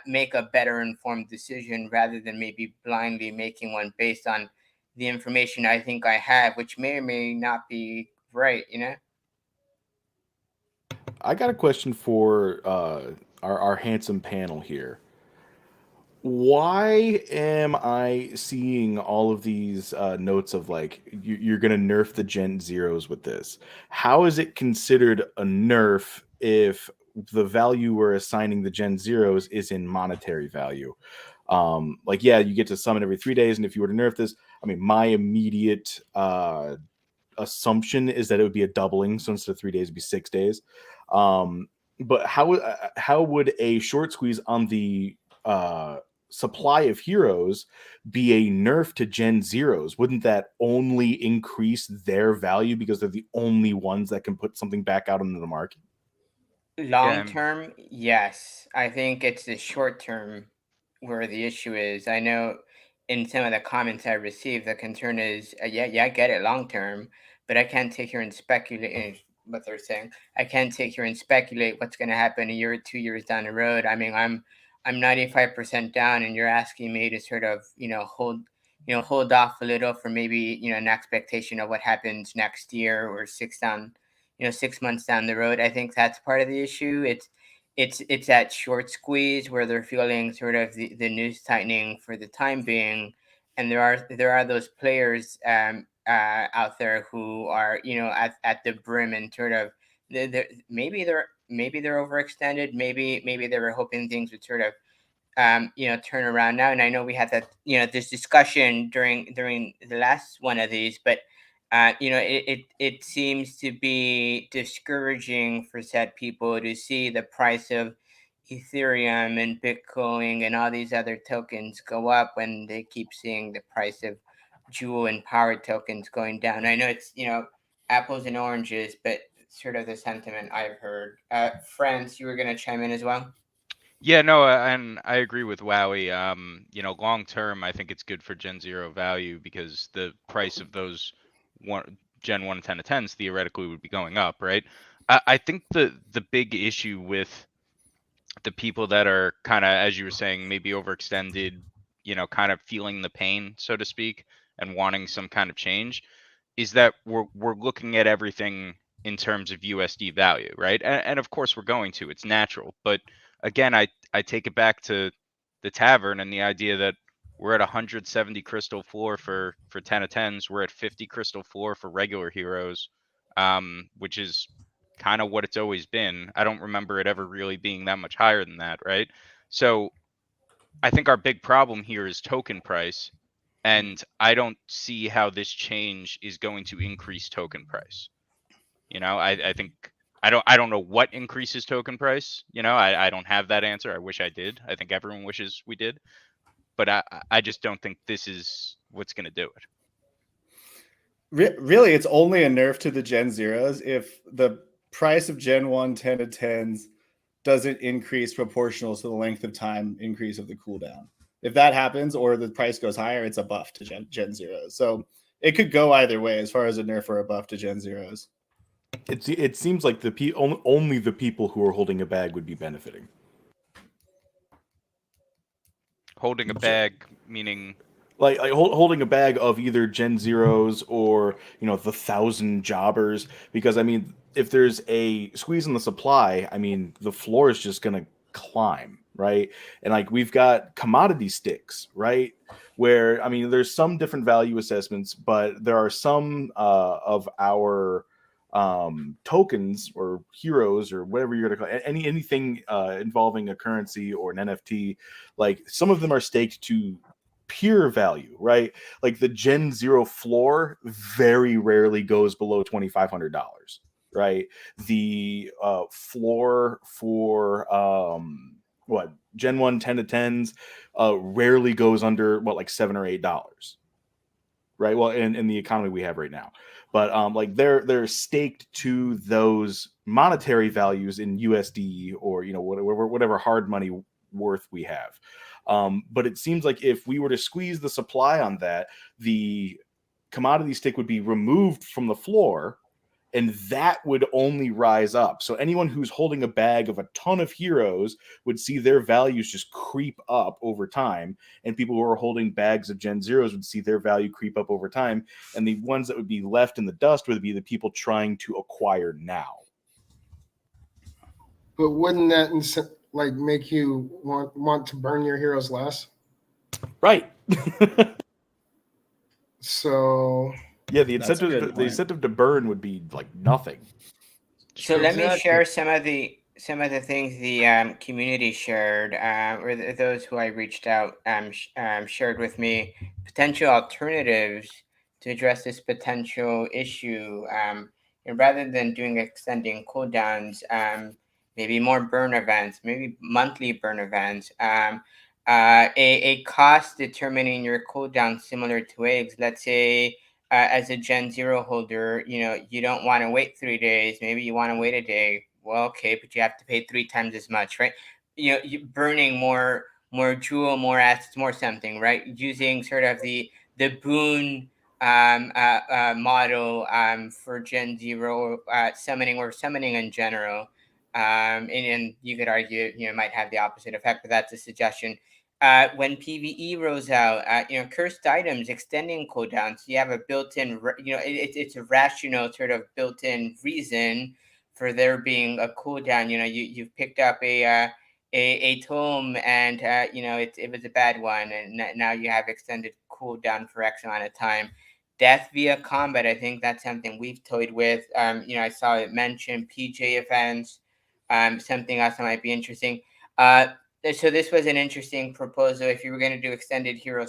make a better informed decision rather than maybe blindly making one based on the information I think I have, which may or may not be right, I got a question for our handsome panel here. Why am I seeing all of these notes of like you're going to nerf the Gen Zeros with this? How is it considered a nerf if the value we're assigning the Gen Zeros is in monetary value? Yeah, you get to summon every 3 days, and if you were to nerf this, I mean, my immediate assumption is that it would be a doubling, so instead of 3 days, it'd be 6 days. But how would a short squeeze on the supply of heroes be a nerf to Gen Zeros? Wouldn't that only increase their value because they're the only ones that can put something back out into the market? Long term, yes. I think it's the short term where the issue is. I know in some of the comments I received, the concern is, I get it long term, but I can't take here and speculate what they're saying. I can't take here and speculate what's going to happen a year or 2 years down the road. I mean, I'm 95% down, and you're asking me to sort of hold off a little for maybe an expectation of what happens next year or 6 months down the road. I think that's part of the issue. It's that short squeeze where they're feeling sort of the news tightening for the time being, and there are those players out there who are at the brim and sort of maybe they're overextended, maybe they were hoping things would sort of turn around now. And I know we had that this discussion during the last one of these, but it seems to be discouraging for said people to see the price of Ethereum and Bitcoin and all these other tokens go up when they keep seeing the price of Jewel and Power tokens going down. I know it's apples and oranges, but sort of the sentiment I've heard. France, you were going to chime in as well? Yeah, no, and I agree with Wowie. Long term, I think it's good for Gen Zero value because the price of those Gen 1 10 to 10s theoretically would be going up, right? I think the big issue with the people that are kind of, as you were saying, maybe overextended, kind of feeling the pain, so to speak, and wanting some kind of change, is that we're looking at everything in terms of USD value, right? And of course we're going to, it's natural. But again, I take it back to the tavern and the idea that we're at 170 crystal floor for 10 of 10s. We're at 50 crystal floor for regular heroes, which is kind of what it's always been. I don't remember it ever really being that much higher than that, right? So I think our big problem here is token price, and I don't see how this change is going to increase token price. I think I don't know what increases token price. I don't have that answer. I wish I did. I think everyone wishes we did, but I just don't think this is what's going to do it. Really, it's only a nerf to the Gen Zeros if the price of Gen 1 10 to 10s doesn't increase proportional to the length of time increase of the cooldown. If that happens or the price goes higher, it's a buff to Gen Zeros. So it could go either way as far as a nerf or a buff to Gen Zeros. It seems like only the people who are holding a bag would be benefiting. Holding a bag, meaning like holding a bag of either Gen Zeros or the 1,000 jobbers, because I mean, if there's a squeeze in the supply, I mean, the floor is just gonna climb, right? And like we've got commodity sticks, right? Where I mean, there's some different value assessments, but there are some of our tokens or heroes or whatever you're gonna call it, anything involving a currency or an NFT, like some of them are staked to pure value, right? Like the Gen Zero floor very rarely goes below $2,500, right? The floor for what Gen 1 10 to 10s rarely goes under like $7 or $8, right? Well, in the economy we have right now, but like they're staked to those monetary values in USD or whatever hard money worth we have. But it seems like if we were to squeeze the supply on that, the commodity stick would be removed from the floor, and that would only rise up. So anyone who's holding a bag of a ton of heroes would see their values just creep up over time, and people who are holding bags of Gen Zeros would see their value creep up over time, and the ones that would be left in the dust would be the people trying to acquire now. But wouldn't that make you want to burn your heroes less? Right. So yeah, the incentive to burn would be like nothing. So let me share some of the things the community shared, or those who I reached out shared with me, potential alternatives to address this potential issue. And rather than doing extending cooldowns, maybe more burn events, maybe monthly burn events. A cost determining your cooldown similar to eggs. Let's say as a Gen Zero holder, you don't want to wait 3 days. Maybe you want to wait a day. Well, okay, but you have to pay 3 times as much, right? You burning more jewel, more assets, more something, right? Using sort of the boon model for Gen Zero summoning or summoning in general. And you could argue, might have the opposite effect, but that's a suggestion. When PvE rolls out, cursed items extending cooldowns, you have a built-in, it's a rational sort of built-in reason for there being a cooldown. You've picked up a tome and it was a bad one, and now you have extended cooldown for X amount of time. Death via combat, I think that's something we've toyed with. I saw it mentioned PJ events. Something else that might be interesting. So this was an interesting proposal. If you were going to do extended hero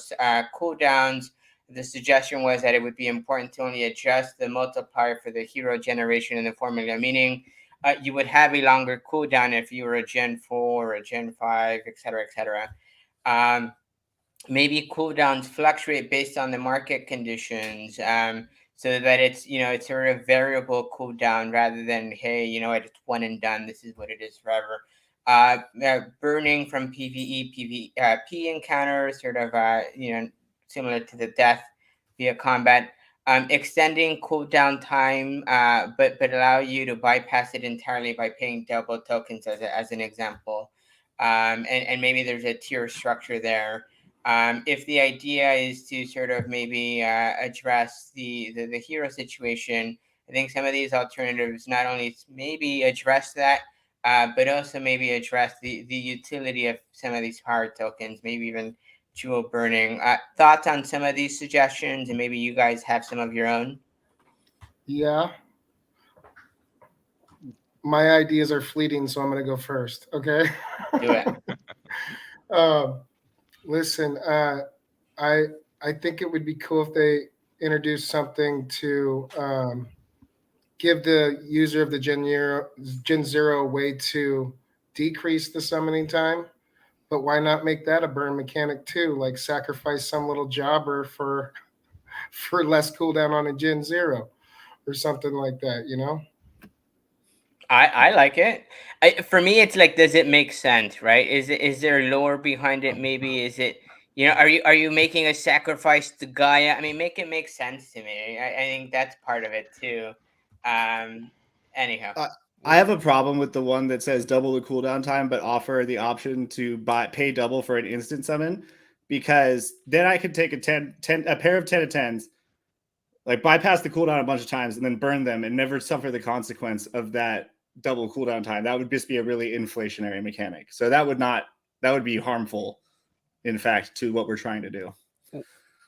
cooldowns, the suggestion was that it would be important to only adjust the multiplier for the hero generation in the formula, meaning you would have a longer cooldown if you were a Gen 4 or a Gen 5, et cetera, et cetera. Maybe cooldowns fluctuate based on the market conditions, so that it's sort of variable cooldown rather than, hey, it's one and done. This is what it is forever. Burning from PvE, PvP encounters, sort of, similar to the death via combat. extending cooldown time, but allow you to bypass it entirely by paying double tokens as an example. And maybe there's a tier structure there. If the idea is to sort of maybe address the hero situation, I think some of these alternatives not only maybe address that, but also maybe address the utility of some of these power tokens, maybe even jewel burning. Thoughts on some of these suggestions, and maybe you guys have some of your own? Yeah. My ideas are fleeting, so I'm going to go first. Okay. Do it. Listen, I think it would be cool if they introduced something to give the user of the Gen Zero a way to decrease the summoning time. But why not make that a burn mechanic too? Like sacrifice some little jobber for less cooldown on a Gen Zero or something like that, you know? I like it. For me, it's like, does it make sense, right? Is there lore behind it? Maybe is it, are you making a sacrifice to Gaia? I mean, make it make sense to me. I think that's part of it too. Anyhow, I have a problem with the one that says double the cooldown time, but offer the option to pay double for an instant summon, because then I could take a pair of 10 of 10s, like bypass the cooldown a bunch of times and then burn them and never suffer the consequence of that double cooldown time. That would just be a really inflationary mechanic. So that would be harmful, in fact, to what we're trying to do.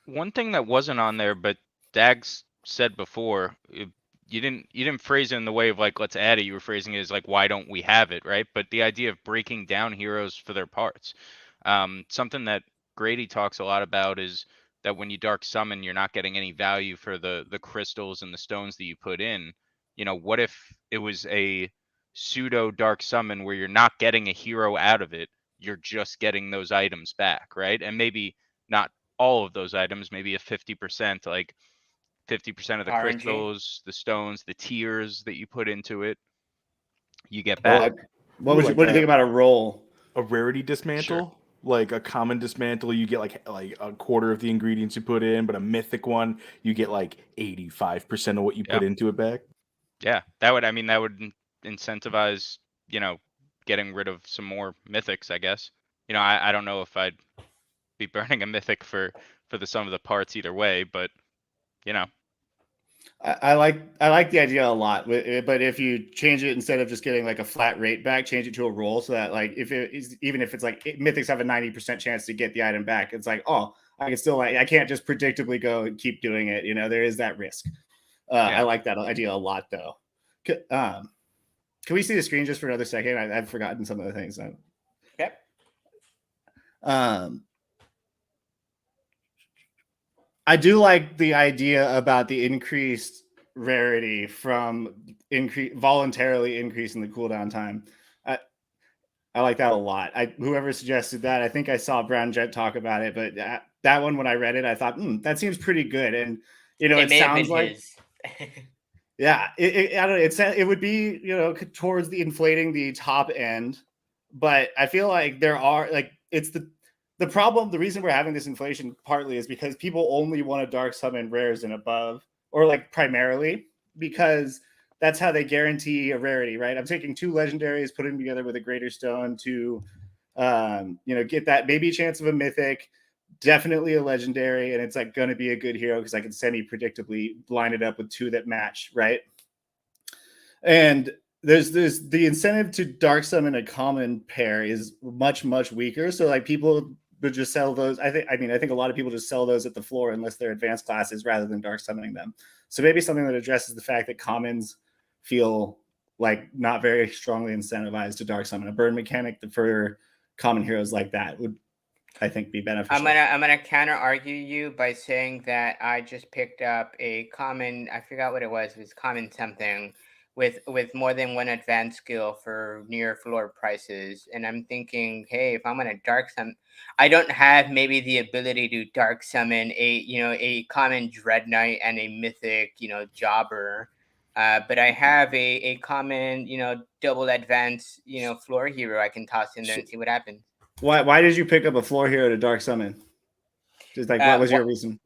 One thing that wasn't on there, but Dags said before, you didn't phrase it in the way of like, let's add it. You were phrasing it as like, why don't we have it, right? But the idea of breaking down heroes for their parts, something that Grady talks a lot about is that when you dark summon, you're not getting any value for the crystals and the stones that you put in. What if it was a pseudo dark summon where you're not getting a hero out of it, you're just getting those items back, right? And maybe not all of those items, maybe a 50%, like 50% of the RNG. crystals, the stones, the tiers that you put into it, you get Well, back. what do you think about a roll? A rarity dismantle, like a common dismantle, you get like a quarter of the ingredients you put in, but a mythic one, you get like 85% of what you put into it back. Yeah, that would incentivize, getting rid of some more mythics, I guess. I don't know if I'd be burning a mythic for the sum of the parts either way, but I like the idea a lot, but if you change it, instead of just getting like a flat rate back, change it to a roll, so that like even if it's like mythics have a 90% chance to get the item back, it's like, oh, I can still, I can't just predictably go and keep doing it. There is that risk. I like that idea a lot, though. Can we see the screen just for another second? I've forgotten some of the things. Yep. I do like the idea about the increased rarity from voluntarily increasing the cooldown time. I like that a lot. Whoever suggested that, I think I saw Brown Jet talk about it, but that one, when I read it, I thought, that seems pretty good. And it sounds like his. Yeah, I don't know. It would be, towards the inflating the top end, but I feel like there are it's the problem. The reason we're having this inflation partly is because people only want to dark summon rares and above, or like primarily because that's how they guarantee a rarity, right? I'm taking 2 legendaries, putting them together with a greater stone to, get that maybe chance of a mythic. Definitely a legendary, and it's like going to be a good hero because I can semi-predictably line it up with 2 that match, right? And there's the incentive to dark summon a common pair is much weaker. So like people would just sell those. I think a lot of people just sell those at the floor unless they're advanced classes rather than dark summoning them. So maybe something that addresses the fact that commons feel like not very strongly incentivized to dark summon. A burn mechanic for common heroes like that would, I think, be beneficial. I'm gonna counter argue you by saying that I just picked up a common. I forgot what it was. It was common something with more than 1 advanced skill for near floor prices, and I'm thinking, hey, if I'm gonna dark summon, I don't have maybe the ability to dark summon a common Dread Knight and a mythic jobber. But I have a common double advanced floor hero I can toss in there and see what happens. Why did you pick up a floor hero to dark summon? Just like, what was your reason?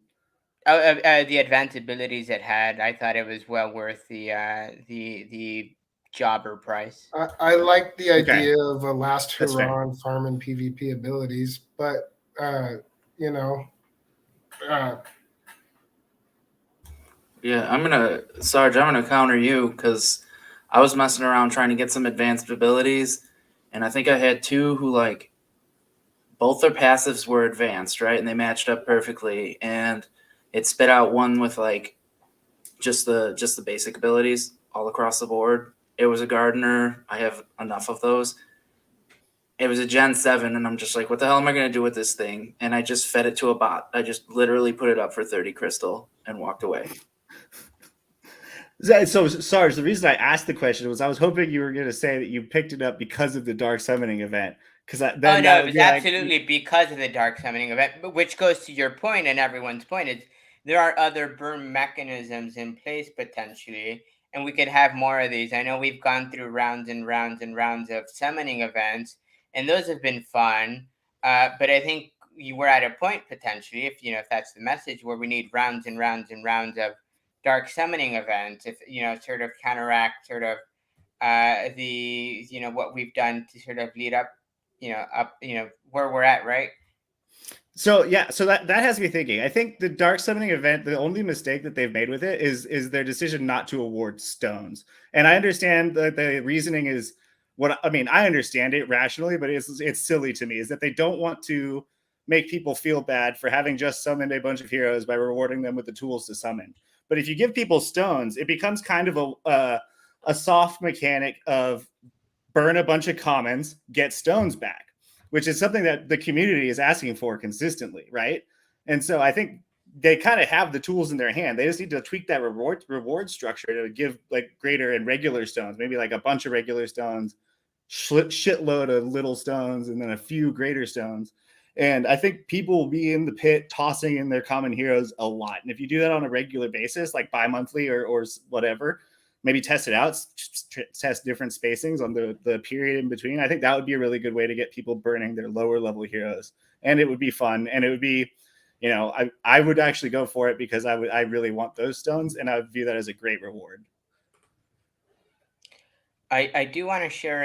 The advanced abilities it had, I thought it was well worth the jobber price. I like the Okay. idea of a last That's fair. hurrah on farm and PvP abilities, but you know, uh, Yeah, Sarge, I'm gonna counter you because I was messing around trying to get some advanced abilities, and I think I had two who like both their passives were advanced, right? And they matched up perfectly, and it spit out one with like just the basic abilities all across the board. It was a gardener. I have enough of those. It was a Gen 7, and I'm just like, what the hell am I going to do with this thing? And I just fed it to a bot. I just literally put it up for 30 crystal and walked away. So, Sarge, the reason I asked the question was I was hoping you were going to say that you picked it up because of the dark summoning event. Because Oh then no, that it would was be like, absolutely because of the dark summoning event, but which goes to your point and everyone's point is there are other burn mechanisms in place potentially, and we could have more of these. I know we've gone through rounds and rounds and rounds of summoning events, and those have been fun. But I think you were at a point potentially, if that's the message, where we need rounds and rounds and rounds of dark summoning events, if sort of counteract sort of the what we've done to sort of lead up where we're at, right? so yeah, so that has me thinking. I think the dark summoning event, the only mistake that they've made with it is their decision not to award stones. And I understand that the reasoning is what I mean. I understand it rationally, but it's silly to me. Is that they don't want to make people feel bad for having just summoned a bunch of heroes by rewarding them with the tools to summon. But if you give people stones, it becomes kind of a soft mechanic of burn a bunch of commons, get stones back, which is something that the community is asking for consistently, right? And so I think they kind of have the tools in their hand. They just need to tweak that reward structure to give like greater and regular stones, maybe like a bunch of regular stones, shitload of little stones, and then a few greater stones. And I think people will be in the pit tossing in their common heroes a lot. And if you do that on a regular basis, like bi-monthly or whatever, maybe test it out, test different spacings on the period in between. I think that would be a really good way to get people burning their lower level heroes. And it would be fun. And it would be, I would actually go for it because I really want those stones, and I would view that as a great reward. I do want to share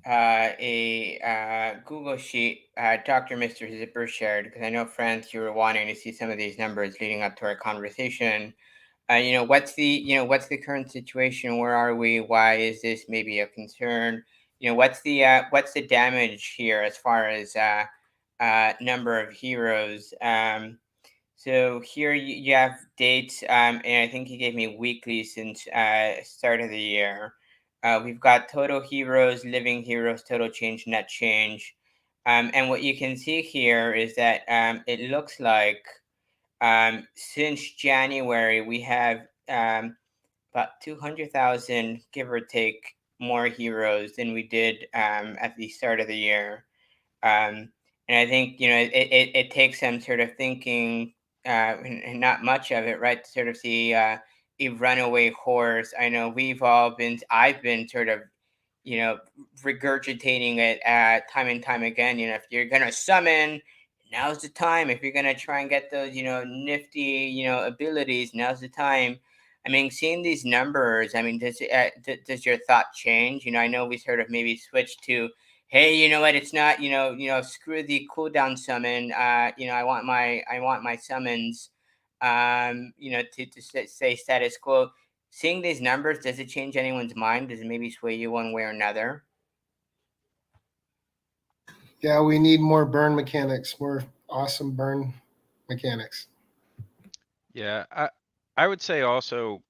a Google sheet Dr. Mr. Zipper shared, because I know, France, you were wanting to see some of these numbers leading up to our conversation. What's the current situation? Where are we? Why is this maybe a concern? What's the damage here as far as number of heroes? So here you have dates, and I think he gave me weekly since start of the year. We've got total heroes, living heroes, total change, net change. And what you can see here is that it looks like since January, we have about 200,000, give or take, more heroes than we did at the start of the year. And I think, it takes some sort of thinking, and not much of it, right, to sort of see a runaway horse. I know I've been sort of, you know, regurgitating it time and time again. If you're going to summon, now's the time. If you're going to try and get those, nifty, abilities, now's the time. I mean, seeing these numbers, I mean, does your thought change? I know we sort of maybe switched to, hey, you know what? It's not, screw the cooldown summon. I want my summons, to say status quo. Seeing these numbers, does it change anyone's mind? Does it maybe sway you one way or another? yeah, we need more burn mechanics, more awesome burn mechanics. Yeah, I would say also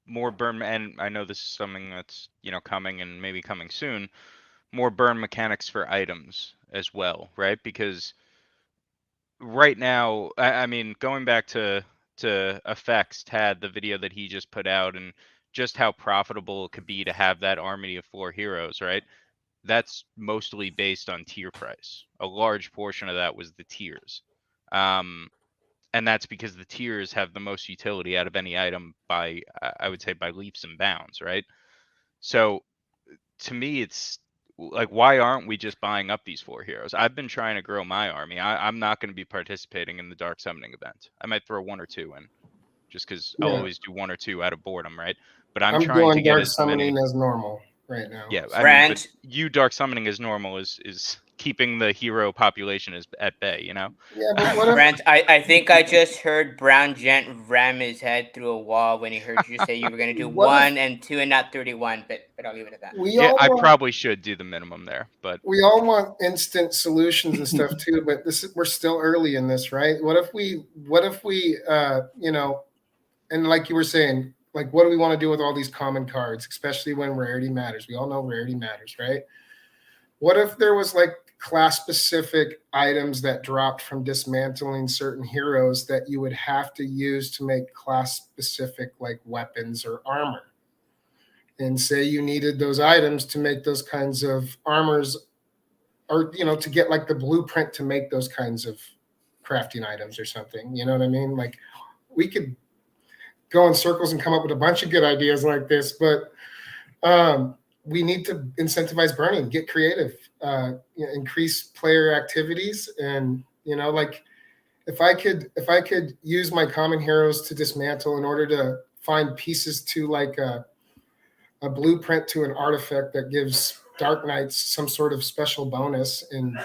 more burn, and I know this is something that's coming and maybe coming soon. More burn mechanics for items as well, right? Because right now, I mean, going back to effects, Tad, the video that he just put out, and just how profitable it could be to have that army of 4 heroes, right? That's mostly based on tier price. A large portion of that was the tiers. And that's because the tiers have the most utility out of any item I would say by leaps and bounds, right? So to me, it's Like, why aren't we just buying up these 4 heroes? I've been trying to grow my army. I'm not going to be participating in the dark summoning event. I might throw 1 or 2 in, just because I'll Yeah. always do 1 or 2 out of boredom, right? But I'm I'm trying to doing get dark as many. summoning as normal right now. Yeah, So- I mean, but Brent, you dark summoning as normal is keeping the hero population at bay, you know? yeah, but what if Brent, I think I just heard Brown Gent ram his head through a wall when he heard you say you were going to do What if- 1 and 2 and not 31, but I'll leave it at that. we Yeah, all I want, probably should do the minimum there, but we all want instant solutions and stuff too, but we're still early in this, right? What if we you know, and like you were saying, like what do we want to do with all these common cards, especially when rarity matters? We all know rarity matters, right? What if there was like class specific items that dropped from dismantling certain heroes that you would have to use to make class specific like weapons or armor? And say you needed those items to make those kinds of armors, or you know, to get like the blueprint to make those kinds of crafting items or something. You know what I mean? Like we could go in circles and come up with a bunch of good ideas like this, but we need to incentivize burning, get creative, you know, increase player activities, and you know, like if I could use my common heroes to dismantle in order to find pieces to like a blueprint to an artifact that gives Dark Knights some sort of special bonus and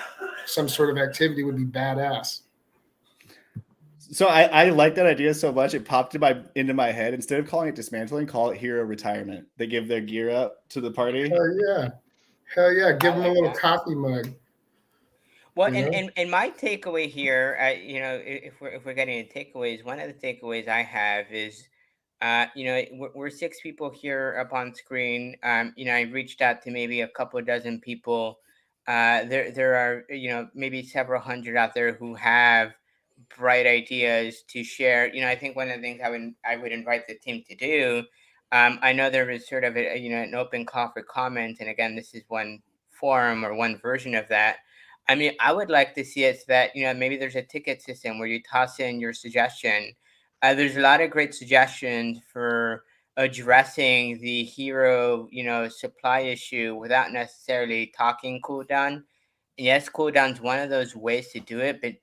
some sort of activity would be badass. So I like that idea so much. It popped into my head. Instead of calling it dismantling, call it hero retirement. They give their gear up to the party. Hell yeah! Give I them like a little that. coffee mug. Well, You know? and my takeaway here, you know, if we're getting into takeaways, one of the takeaways I have is, you know, we're 6 people here up on screen. You know, I reached out to maybe a couple dozen people. There are, you know, maybe several hundred out there who have bright ideas to share. You know, I think one of the things I would invite the team to do. I know there is sort of you know, an open call for comment, and again, this is one forum or one version of that. I mean, I would like to see it so that, you know, maybe there's a ticket system where you toss in your suggestion. There's a lot of great suggestions for addressing the hero, you know, supply issue without necessarily talking cooldown. Yes, cooldown's one of those ways to do it, but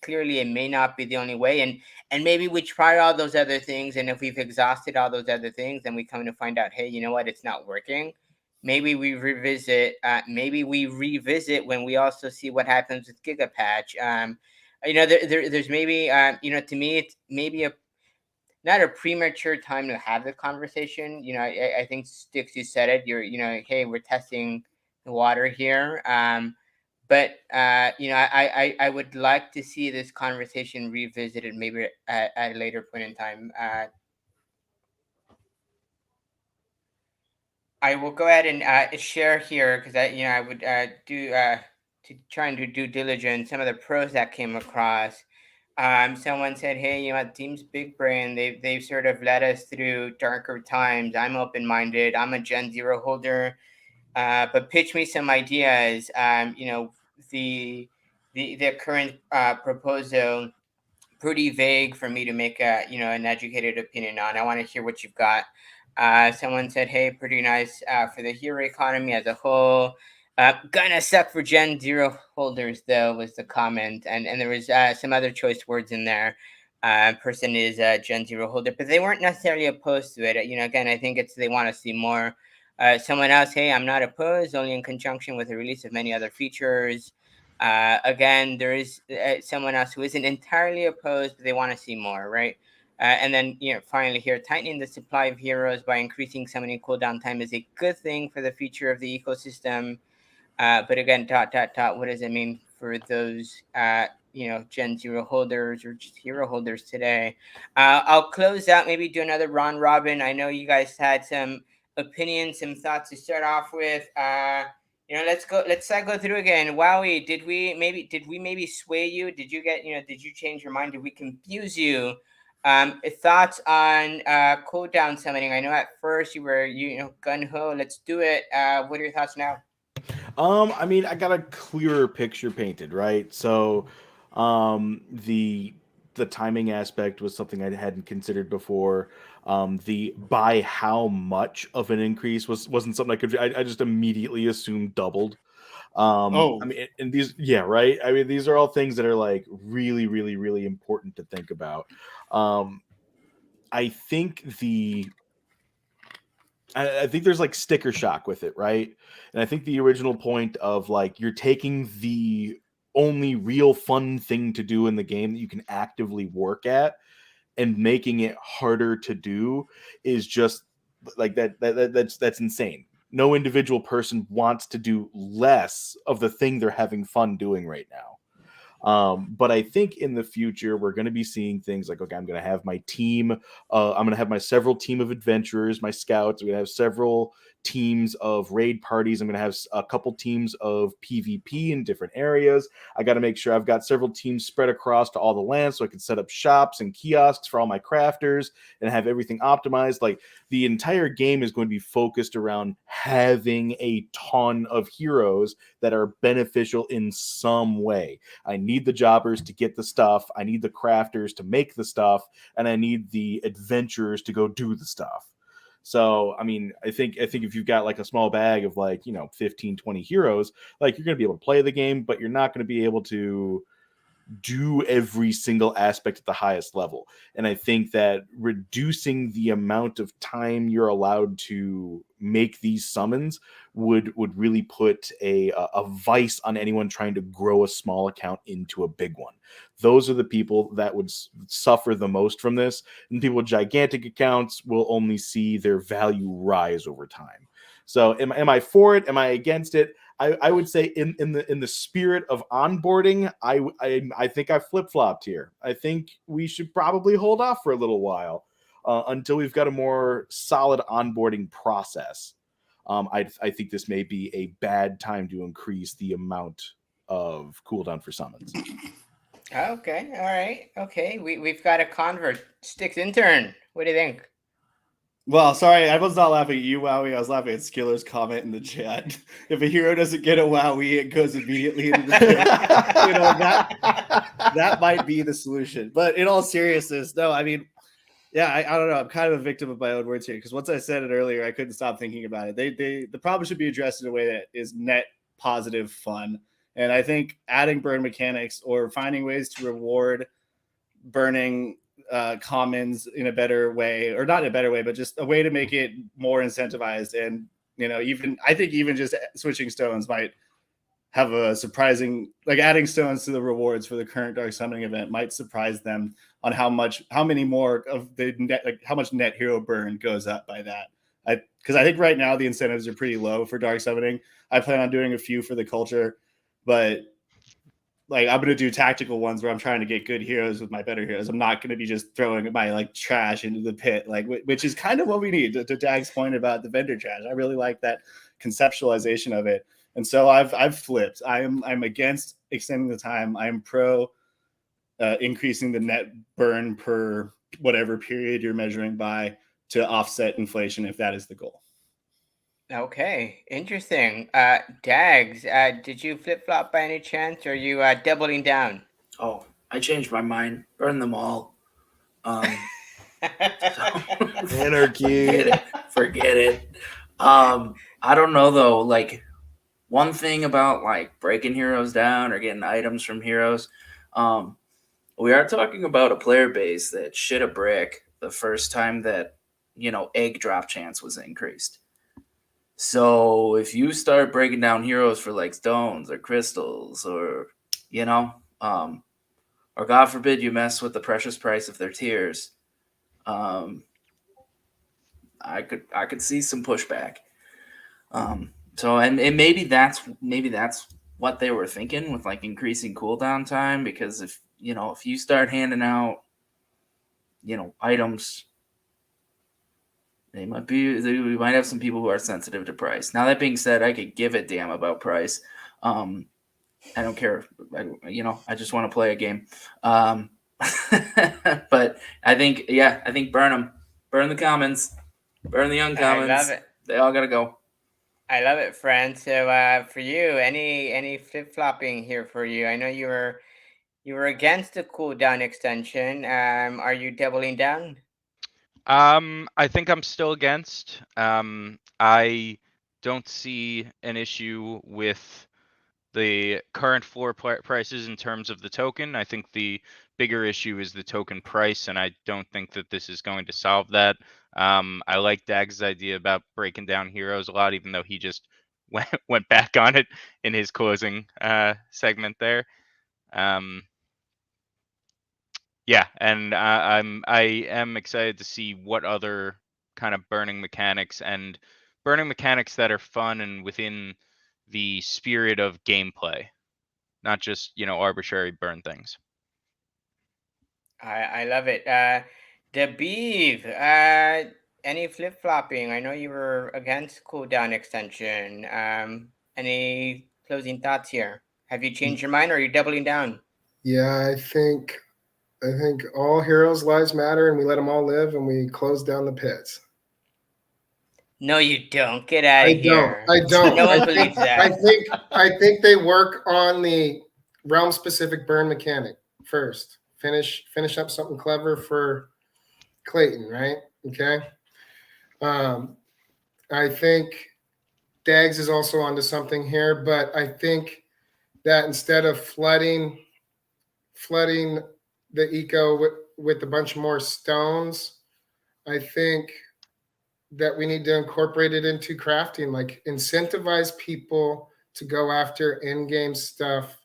clearly it may not be the only way. And maybe we try all those other things, and if we've exhausted all those other things, then we come to find out, hey, you know what, it's not working. Maybe we revisit. Maybe we revisit when we also see what happens with Gigapatch. You know, there's maybe you know, to me it's maybe a not a premature time to have the conversation. You know, I think Sticks, you said it. You're, you know, hey, we're testing the water here. But you know, I would like to see this conversation revisited maybe at a later point in time. I will go ahead and share here because I, you know, I would do to try and do due diligence some of the pros that came across. Someone said, "Hey, you know, Team's big brain. They've sort of led us through darker times. I'm open minded. I'm a Gen Zero holder, but pitch me some ideas. You know, the current proposal pretty vague for me to make a, you know, an educated opinion on. I want to hear what you've got." Someone said, "Hey, pretty nice for the hero economy as a whole. Gonna suck for Gen Zero holders, though," was the comment, and there was some other choice words in there. Person is a Gen Zero holder, but they weren't necessarily opposed to it. You know, again, I think it's they want to see more. Someone else, "Hey, I'm not opposed, only in conjunction with the release of many other features." Again, there is someone else who isn't entirely opposed, but they want to see more, right? And then, you know, finally here, tightening the supply of heroes by increasing summoning cooldown time is a good thing for the future of the ecosystem. But again, what does it mean for those, you know, Gen Zero holders or just hero holders today? I'll close out, maybe do another round robin. I know you guys had some opinions, some thoughts to start off with. You know, let's go through again. Wowie, did we maybe sway you? Did you get, you know, did you change your mind? Did we confuse you? Thoughts on cooldown summoning? I know at first you were, you know, gun ho, let's do it. What are your thoughts now? I mean, I got a clearer picture painted, right? So, the the timing aspect was something I hadn't considered before. The by how much of an increase wasn't something I just immediately assumed doubled. Oh. I mean, and these, yeah, right. I mean, these are all things that are like really, really, really important to think about. I think I think there's like sticker shock with it, right? And I think the original point of like you're taking the only real fun thing to do in the game that you can actively work at and making it harder to do is just like that's insane. No individual person wants to do less of the thing they're having fun doing right now. But I think in the future, we're going to be seeing things like, okay, I'm going to have my team. I'm going to have my several team of adventurers, my scouts. I'm going to have several teams of raid parties. I'm going to have a couple teams of PvP in different areas. I got to make sure I've got several teams spread across to all the lands so I can set up shops and kiosks for all my crafters and have everything optimized. Like the entire game is going to be focused around having a ton of heroes that are beneficial in some way. I need the jobbers to get the stuff. I need the crafters to make the stuff, and I need the adventurers to go do the stuff. So, I mean, I think if you've got like a small bag of like, 15, 20 heroes, like you're going to be able to play the game, but you're not going to be able to do every single aspect at the highest level. And I think that reducing the amount of time you're allowed to make these summons would really put a vice on anyone trying to grow a small account into a big one. Those are the people that would suffer the most from this, and people with gigantic accounts will only see their value rise over time. So am I for it? Am I against it? I would say in the spirit of onboarding, I think I flip-flopped here. I think we should probably hold off for a little while until we've got a more solid onboarding process. I think this may be a bad time to increase the amount of cooldown for summons. Okay, all right, okay. We've got a convert. Sticks intern. What do you think? Well, sorry, I was not laughing at you, Wowie. I was laughing at Skiller's comment in the chat. If a hero doesn't get a Wowie, it goes immediately into the pit. That might be the solution. But in all seriousness, no, I mean, yeah, I don't know. I'm kind of a victim of my own words here because once I said it earlier, I couldn't stop thinking about it. The problem should be addressed in a way that is net positive fun. And I think adding burn mechanics or finding ways to reward burning commons in a better way, or not in a better way, but just a way to make it more incentivized. And even I think even just switching stones might have a surprising, like adding stones to the rewards for the current dark summoning event might surprise them on how many more of the net, like how much net hero burn goes up by that. Because I think right now the incentives are pretty low for dark summoning. I plan on doing a few for the culture, but like I'm going to do tactical ones where I'm trying to get good heroes with my better heroes. I'm not going to be just throwing my like trash into the pit, like which is kind of what we need. To Dag's point about the vendor trash, I really like that conceptualization of it. And so I've flipped. I'm against extending the time. I'm pro increasing the net burn per whatever period you're measuring by to offset inflation if that is the goal. Okay, interesting. Dags, did you flip-flop by any chance, or are you doubling down? Oh, I changed my mind. Burn them all. Anarchy. Forget it. I don't know though. Like one thing about like breaking heroes down or getting items from heroes, we are talking about a player base that shit a brick the first time that egg drop chance was increased. So if you start breaking down heroes for like stones or crystals or or God forbid you mess with the precious price of their tiers, I could see some pushback. So and maybe that's what they were thinking with like increasing cooldown time, because if you start handing out items, we might have some people who are sensitive to price. Now that being said, I could give a damn about price. I don't care. I just want to play a game. But I think burn them. Burn the commons. Burn the uncommons. I love it. They all got to go. I love it, friend. So for you, any flip-flopping here for you? I know you were You were against the cooldown extension. Are you doubling down? I think I'm still against. I don't see an issue with the current floor prices in terms of the token. I think the bigger issue is the token price, and I don't think that this is going to solve that. I like Dag's idea about breaking down heroes a lot, even though he just went back on it in his closing segment there. Yeah, and I am excited to see what other kind of burning mechanics that are fun and within the spirit of gameplay, not just arbitrary burn things. I love it. The Beeve, any flip flopping? I know you were against cooldown extension. Any closing thoughts here? Have you changed your mind, or are you doubling down? Yeah, I think all heroes' lives matter, and we let them all live, and we close down the pits. No, you don't. Get out of here. I don't. No one I believes think, that. I think they work on the realm specific burn mechanic first. Finish up something clever for Clayton, right? Okay. I think Dags is also onto something here, but I think that instead of flooding the eco with a bunch more stones, I think that we need to incorporate it into crafting, like incentivize people to go after in-game stuff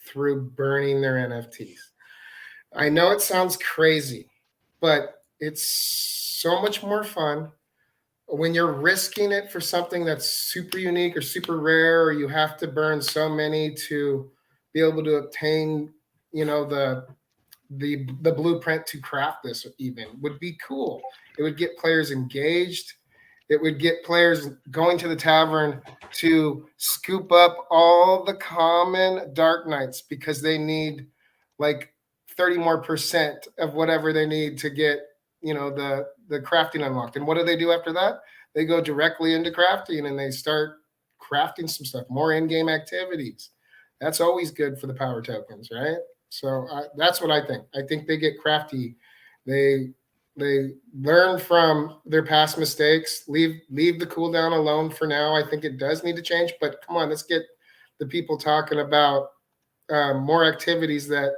through burning their NFTs. I know it sounds crazy, but it's so much more fun when you're risking it for something that's super unique or super rare, or you have to burn so many to be able to obtain, the blueprint to craft this even would be cool. It would get players engaged. It would get players going to the tavern to scoop up all the common Dark Knights because they need like 30 more percent of whatever they need to get, the crafting unlocked. And what do they do after that? They go directly into crafting and they start crafting some stuff, more in-game activities. That's always good for the power tokens, right? So that's what I think. I think they get crafty. They learn from their past mistakes. Leave the cooldown alone for now. I think it does need to change, but come on, let's get the people talking about more activities that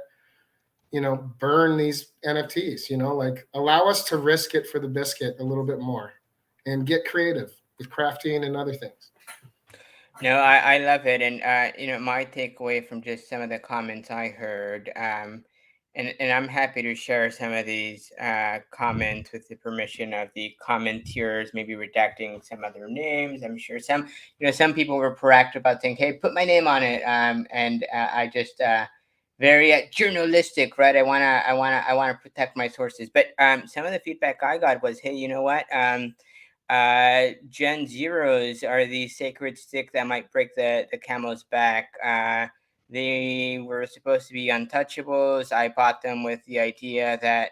burn these NFTs. Like allow us to risk it for the biscuit a little bit more, and get creative with crafting and other things. No, I love it. And my takeaway from just some of the comments I heard, and I'm happy to share some of these comments with the permission of the commenters, maybe redacting some other names. I'm sure some people were proactive about saying, hey, put my name on it. And I just very journalistic, right? I wanna protect my sources. But some of the feedback I got was, hey, you know what? Gen Zeros are the sacred stick that might break the camel's back. They were supposed to be untouchables. I bought them with the idea that,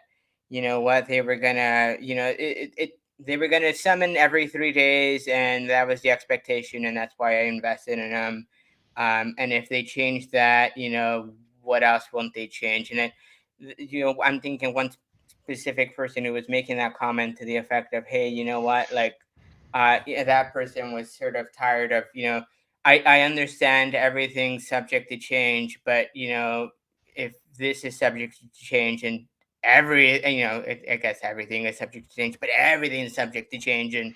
they were gonna, they were gonna summon every 3 days, and that was the expectation, and that's why I invested in them. And if they change that, what else won't they change? And I'm thinking one specific person who was making that comment to the effect of, hey, you know what, like that person was sort of tired of, I understand everything's subject to change, but if this is subject to change, and I guess everything is subject to change, but everything is subject to change. And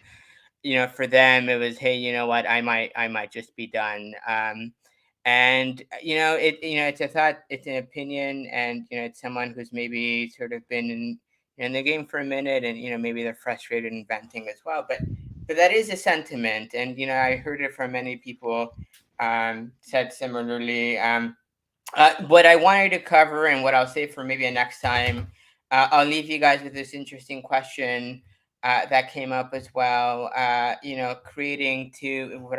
for them it was, hey, you know what, I might just be done. And it's a thought, it's an opinion, and it's someone who's maybe sort of been in the game for a minute, and maybe they're frustrated and venting as well, but that is a sentiment. And I heard it from many people said similarly. What I wanted to cover, and what I'll say for maybe a next time, I'll leave you guys with this interesting question that came up as well. What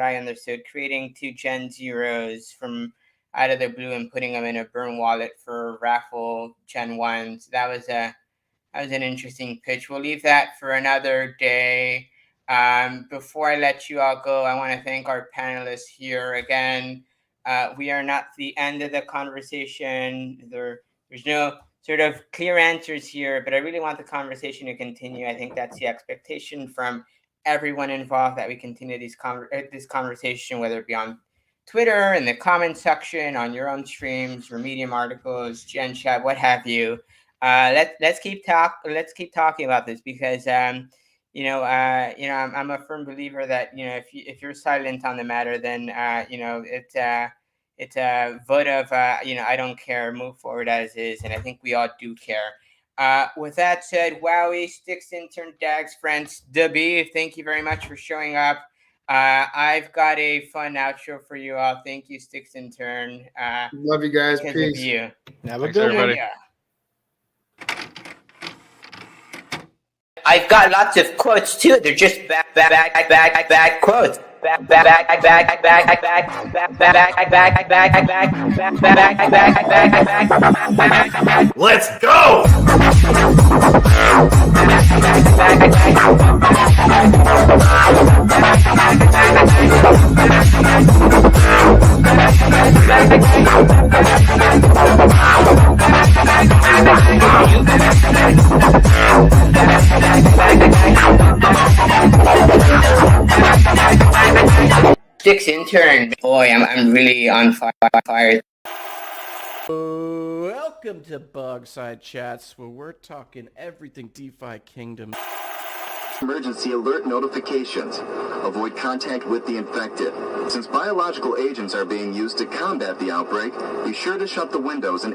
I understood, creating two Gen Zeros from out of the blue and putting them in a burn wallet for raffle Gen 1s. That was an interesting pitch. We'll leave that for another day. Before I let you all go, I want to thank our panelists here again. We are not the end of the conversation. There's no sort of clear answers here, but I really want the conversation to continue. I think that's the expectation from everyone involved, that we continue this conversation, whether it be on Twitter, in the comment section, on your own streams, your Medium articles, Gen Chat, what have you. Let's keep talking about this, because I'm a firm believer that if you're silent on the matter, then it's a vote of I don't care, move forward as is, and I think we all do care. With that said, Wowie, Sticks Intern, Dags, friends, Dubby, thank you very much for showing up. I've got a fun outro for you all. Thank you, Sticks Intern. Love you guys. Because Peace. of you. Have a Thanks, good everybody. one. Yeah. I've got lots of quotes too. They're just bad quotes. Let's go! Sticks Intern. Boy, I'm really on fire. Welcome to Bugside Chats, where we're talking everything DeFi Kingdom. Emergency alert notifications. Avoid contact with the infected. Since biological agents are being used to combat the outbreak, be sure to shut the windows and